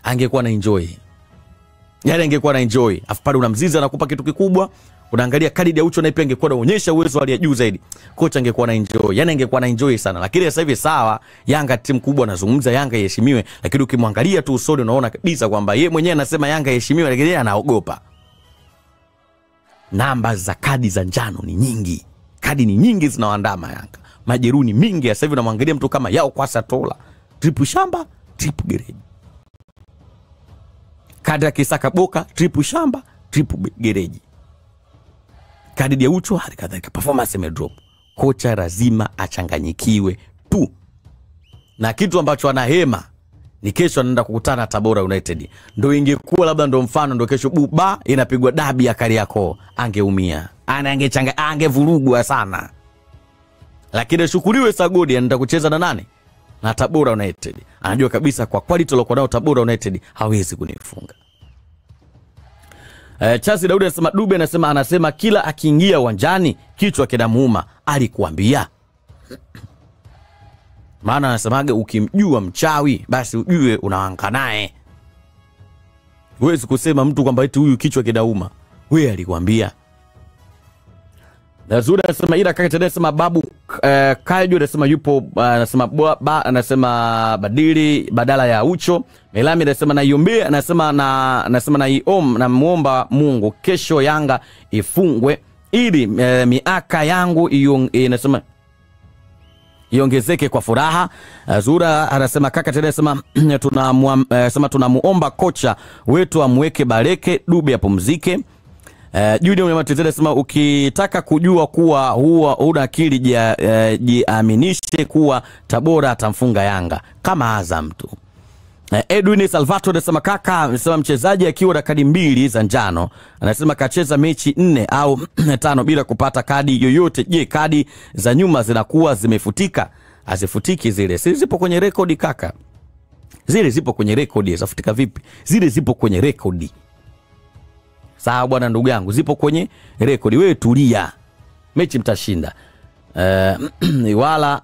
angekuwa na enjoy. Yale angekuwa na enjoy. Afu pale unamziza anakupa kitu kikubwa. Unaangalia kadi ya Ucho na pia angekuwa anaonyesha uwezo hali ya juu zaidi. Kocha angekuwa na enjoy. Yaani angekuwa na enjoy sana. Lakini sasa hivi sawa, Yanga timu kubwa, anazungumza Yanga iheshimiwe, lakini ukimwangalia tu usoni unaona kabisa kwamba yeye mwenyewe anasema Yanga iheshimiwe, lakini yeye anaogopa. Namba za kadi za njano ni nyingi. Kadi ni nyingi zinawaandama Yanga. Majeruhi mingi. Sasa hivi unamwangalia mtu kama Yao Kwasa Tola, triple shamba, triple gereji. Kadi ya Kisaka Boka, triple shamba, triple gereji. Kadi ya Ucho hali kadhalika, performance imedrop. Kocha lazima achanganyikiwe tu. Na kitu ambacho anahema ni kesho anaenda kukutana Tabora United. Ndio ingekuwa labda ndio mfano ndio kesho buba inapigwa dabi ya Kariakoo, angeumia. Angevurugwa sana. Lakini shukuriwe Sagodi anaenda kucheza na nani? Na Tabora United. Anajua kabisa kwa quality lokuwa nao Tabora United hawezi kunifunga. Chasi Daudi anasema Dube anasema kila akiingia uwanjani kichwa kinamuuma. Alikuambia? Maana anasemaga ukimjua mchawi basi ujue unaanka naye. Huwezi kusema mtu kwamba eti huyu kichwa kinauma. Wewe alikwambia? Nazuri anasema ila kaka tena anasema babu Kajo anasema yupo anasema badili badala ya Ucho. Melami anasema naiombea, anasema na muomba Mungu kesho Yanga ifungwe ili miaka yangu inasema iongezeke kwa furaha. Zura anasema kaka tena anasema tunamuomba kocha wetu amweke Bareke Dube apumzike. Junior Matezele anasema ukitaka kujua kuwa huwa una akili jiaminishe kuwa Tabora atamfunga Yanga kama Azam tu. Edwin Salvatore anasema kaka, anasema mchezaji akiwa na kadi 2 za njano anasema kacheza mechi 4 au 5 bila kupata kadi yoyote. Je, kadi za nyuma zinakuwa zimefutika? Azifutiki zile. Zile zipo kwenye rekodi kaka. Zile zipo kwenye rekodi. Zafutika vipi? Zile zipo kwenye rekodi. Sawa bwana ndugu yangu, zipo kwenye rekodi. Wewe tulia. mechi mtashinda. Wala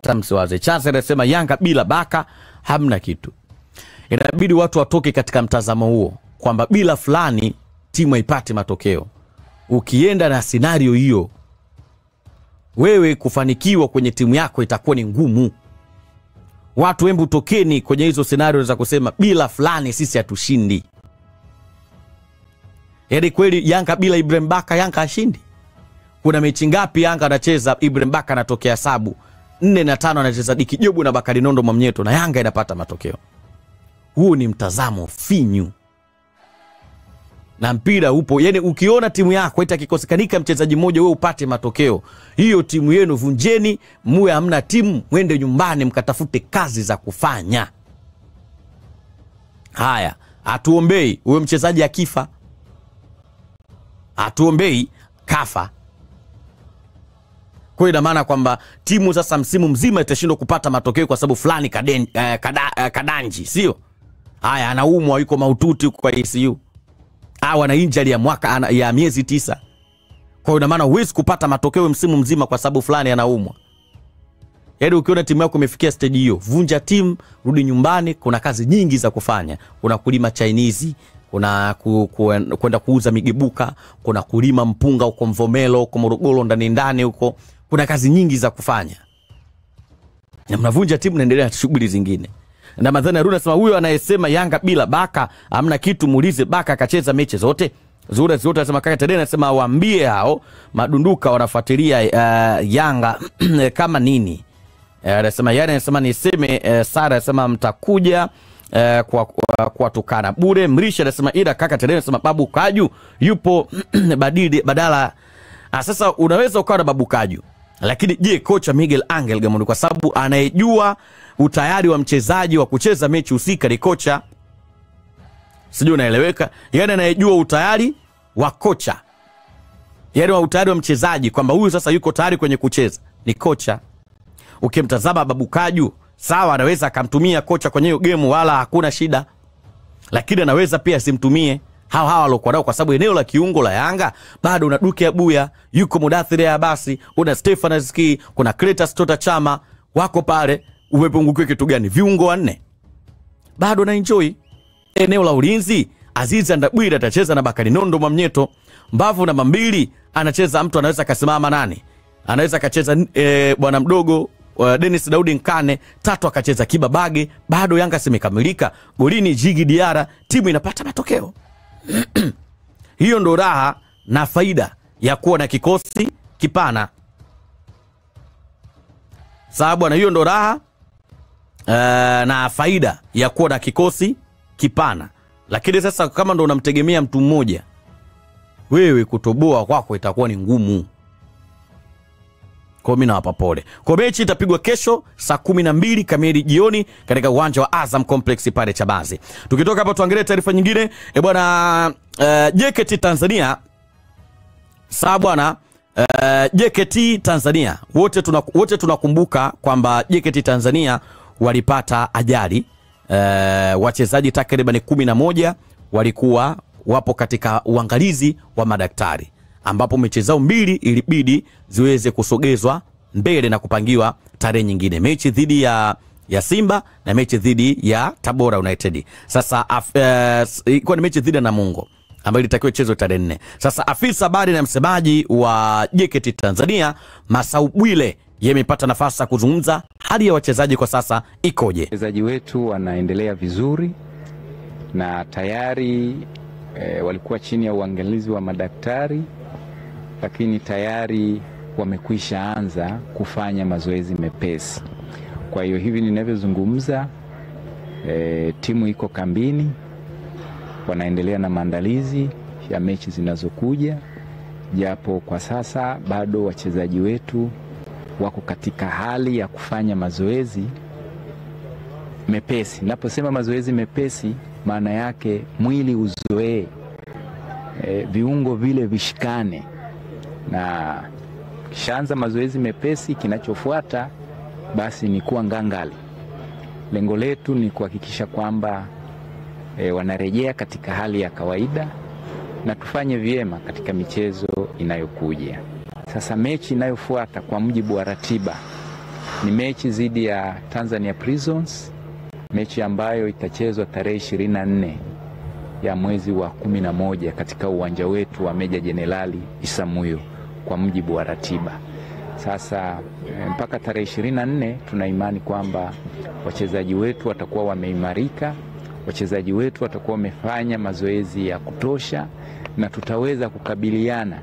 tamsiwaze. Chance anasema Yanga bila Baka hamna kitu. Inabidi watu watoke katika mtazamo huo kwamba bila fulani timu haipati matokeo. Ukienda na scenario hiyo, wewe kufanikiwa kwenye timu yako itakuwa ni ngumu. Watu hembu tokeni kwenye hizo scenario za kusema bila fulani sisi hatushindi. Yaani kweli Yanga bila Ibrahim Baka Yanga hashindi? Kuna mechi ngapi Yanga anacheza Ibrahim Baka anatokea sabu 4 na 5 anacheza Diki Jobu na Bakari Nondo Mwamnyeto na Yanga inapata matokeo? Huu ni mtazamo finyu. Na mpira upo, yani ukiona timu yako itakikosekanika mchezaji mmoja wewe upate matokeo, hiyo timu yenu vunjeni, muwe hamna timu, mwende nyumbani mkatafute kazi za kufanya. Haya, hatuombei huyo mchezaji akifa. Hatuombei kafa. Kwa ina maana kwamba timu sasa msimu mzima itashindwa kupata matokeo kwa sababu fulani kadanji, sio? Haya, anaumwa yuko mahututi kwa ICU. Au ana injury ya mwaka ya miezi 9. Kwa ina maana huwezi kupata matokeo msimu mzima kwa sababu fulani anaumwa. Yaani ukiona timu yako imefikia stage hiyo, vunja timu, rudi nyumbani, kuna kazi nyingi za kufanya. Kuna kulima Chinese, kuna kwenda kuuza migebuka, kuna kulima mpunga huko Mvomelo, huko Morogoro ndani huko. Kuna kazi nyingi za kufanya. Na mnavunja timu naendelea na shughuli zingine. Na Madhani Aruna anasema huyo anayesema Yanga bila Baka hamna kitu, muulize Baka akacheza mechi zote. Zote anasema kaka Tedena anasema waambie hao madunduka wanafuatilia Yanga kama nini. Anasema yani anasema niseme Sara anasema mtakuja kwa tukana bure. Mrisha anasema ila kaka Tedena anasema Babu Kaju yupo badala. Sasa unaweza ukawa na Babu Kaju, lakini je, kocha Miguel Angel Gamondi kwa sababu anayejua utayari wa mchezaji wa kucheza mechi husika ni kocha. Sijui unaeleweka? Yaani anayejua utayari wa kocha, yaani wa utayari wa mchezaji kwamba huyu sasa yuko tayari kwenye kucheza ni kocha. Ukimtazama Babu Kaju, sawa anaweza akamtumia kocha kwenye hiyo game wala hakuna shida, lakini anaweza pia simtumie hawa walokuwa nao kwa sababu eneo la kiungo la Yanga bado una Duke Abuya, yuko Mudathiri ya basi, una Stefan Aziki, kuna Cletus Tota Chama wako pale. Umepungukiwa kitu gani? Viungo 4. Bado na enjoy. Eneo la ulinzi Azizi Ndabwira atacheza na Bakari Nondo Mwamnyeto. Mbavu namba 2 anacheza mtu anaweza kasimama nani? Anaweza kacheza bwana mdogo Dennis Daudi Nkane. 3 akacheza Kibabage. Bado Yanga simekamilika. Golini Jigi Diara, timu inapata matokeo. Hiyo ndo raha na faida ya kuwa na kikosi kipana. Sababu na hiyo ndo raha na faida ya kuwa na kikosi kipana. Lakini sasa kama ndo unamtegemea mtu mmoja, wewe kutoboa kwako itakuwa ni ngumu. Kwa mimi nawapa pole. Kwa mechi itapigwa kesho saa 12 kamili jioni katika uwanja wa Azam Complex pale Chabazi. Tukitoka hapo tuangalie taarifa nyingine. Bwana JKT Tanzania. Sawa bwana, JKT Tanzania wote tunakumbuka kwamba JKT Tanzania walipata ajali. Wachezaji takriban 11 walikuwa wapo katika uangalizi wa madaktari, ambapo mechi zao 2 ilibidi ziweze kusogezwa mbele na kupangiwa tarehe nyingine, mechi dhidi ya Simba na mechi dhidi ya Tabora United. Sasa ilikuwa ni mechi dhidi ya Namungo ambayo ilitakiwa ichezwe tarehe 4. Sasa afisa habari na msemaji wa JKT Tanzania Masau Bwile yamepata nafasi ya kuzungumza hali ya wachezaji kwa sasa ikoje. Wachezaji wetu wanaendelea vizuri na tayari walikuwa chini ya uangalizi wa madaktari, lakini tayari wamekwisha anza kufanya mazoezi mepesi. Kwa hiyo hivi ninavyozungumza, timu iko kambini, wanaendelea na maandalizi ya mechi zinazokuja, japo kwa sasa bado wachezaji wetu wako katika hali ya kufanya mazoezi mepesi. Naposema mazoezi mepesi, maana yake mwili uzoee, viungo vile vishikane, na kishaanza mazoezi mepesi, kinachofuata basi ni kuwa ngangali. Lengo letu ni kuhakikisha kwamba wanarejea katika hali ya kawaida na tufanye vyema katika michezo inayokuja. Sasa mechi inayofuata kwa mujibu wa ratiba ni mechi dhidi ya Tanzania Prisons, mechi ambayo itachezwa tarehe 24 ya mwezi wa 11 katika uwanja wetu wa Meja Jenerali Isamuhyo kwa mujibu wa ratiba. Sasa mpaka tarehe 24 tuna imani kwamba wachezaji wetu watakuwa wameimarika, wachezaji wetu watakuwa wamefanya mazoezi ya kutosha na tutaweza kukabiliana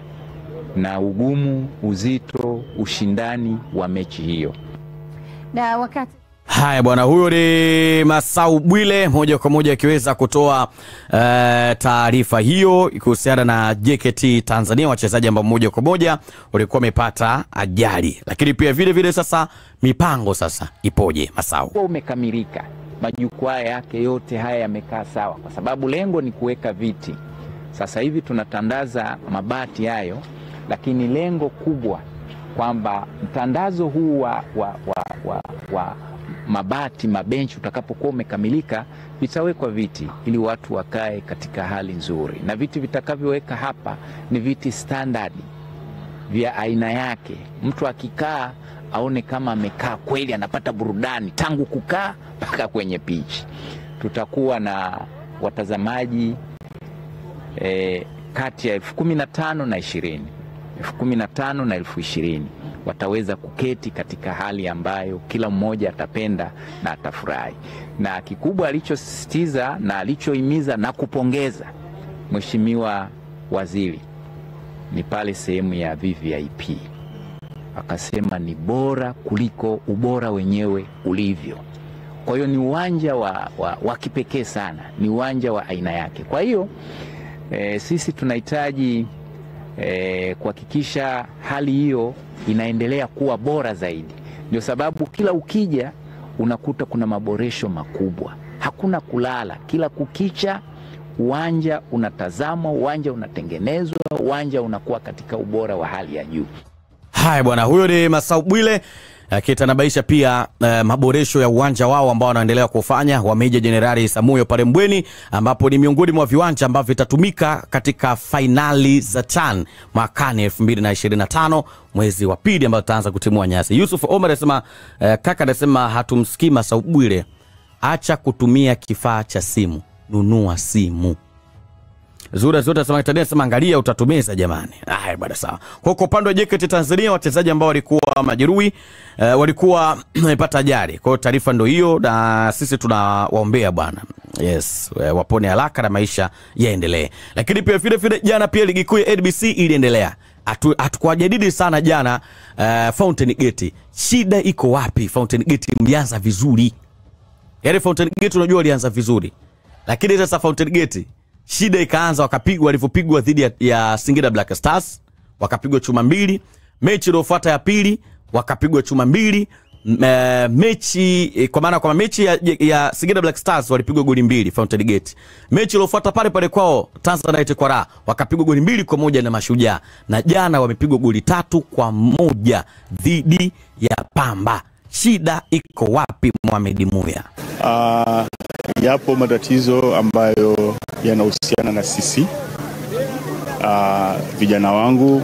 na ugumu, uzito, ushindani wa mechi hiyo. Na wakati haya bwana, huyo ni Masau Bwile moja kwa moja akiweza kutoa taarifa hiyo kuhusiana na JKT Tanzania, wachezaji ambao moja kwa moja walikuwa wamepata ajali. Lakini pia vile vile sasa mipango sasa ipoje Masau? Umekamilika, majukwaa yake yote haya yamekaa sawa kwa sababu lengo ni kuweka viti. Sasa hivi tunatandaza mabati hayo, lakini lengo kubwa kwamba mtandazo huu wa mabati, mabenchi utakapokuwa umekamilika, vitawekwa viti ili watu wakae katika hali nzuri. Na viti vitakavyoweka hapa ni viti standard vya aina yake. Mtu akikaa aone kama amekaa kweli, anapata burudani tangu kukaa mpaka kwenye pitch. Tutakuwa na watazamaji kati ya 15,000 na 20,000. 15,000 na 20,000 wataweza kuketi katika hali ambayo kila mmoja atapenda na atafurahi. Na kikubwa alichosisitiza na alichohimiza na kupongeza Mheshimiwa Waziri ni pale sehemu ya VVIP. Akasema ni bora kuliko ubora wenyewe ulivyo. Kwa hiyo ni uwanja wa kipekee sana, ni uwanja wa aina yake. Kwa hiyo sisi tunahitaji kuhakikisha hali hiyo inaendelea kuwa bora zaidi. Ndio sababu kila ukija unakuta kuna maboresho makubwa. Hakuna kulala, kila kukicha uwanja unatazamwa, uwanja unatengenezwa, uwanja unakuwa katika ubora wa hali ya juu. Haya bwana, huyo ni Masau Bwile akitanabaisha pia maboresho ya uwanja wao ambao wanaendelea kufanya wa Meja Jenerali Isamuhyo pale Mbweni, ambapo ni miongoni mwa viwanja ambavyo vitatumika katika finali za CHAN mwakani 2025 mwezi wa pili, ambao tutaanza kutimua nyasi. Yusuf Omar anasema kaka anasema hatumsikii Masau Bwile, acha kutumia kifaa cha simu, nunua simu. Zura zote anasema angalia utatumeza jamani. Haya bwana sawa. Kwa upande wa JKT Tanzania, wachezaji ambao walikuwa majeruhi walikuwa wamepata ajali. Kwa hiyo taarifa ndio hiyo na sisi tunawaombea bwana. Yes, wapone haraka na maisha yaendelee. Lakini pia vile jana pia ligi kuu ya NBC iliendelea. Hatukuwajadili sana jana Fountain Gate. Shida iko wapi? Fountain Gate mlianza vizuri. Yaani Fountain Gate unajua walianza vizuri. Lakini sasa Fountain Gate shida ikaanza, wakapigwa walivyopigwa dhidi ya Singida Black Stars, wakapigwa chuma 2. Mechi iliyofuata ya pili wakapigwa chuma 2. Mechi kwa maana mechi ya Singida Black Stars walipigwa goli 2 Fountain Gate. Mechi iliyofuata pale kwao Tanzania Tabora wakapigwa goli 2-1 na Mashujaa, na jana wamepigwa goli 3-1 dhidi ya Pamba. Shida iko wapi Mohamed Muya? Yapo matatizo ambayo yanahusiana na sisi vijana wangu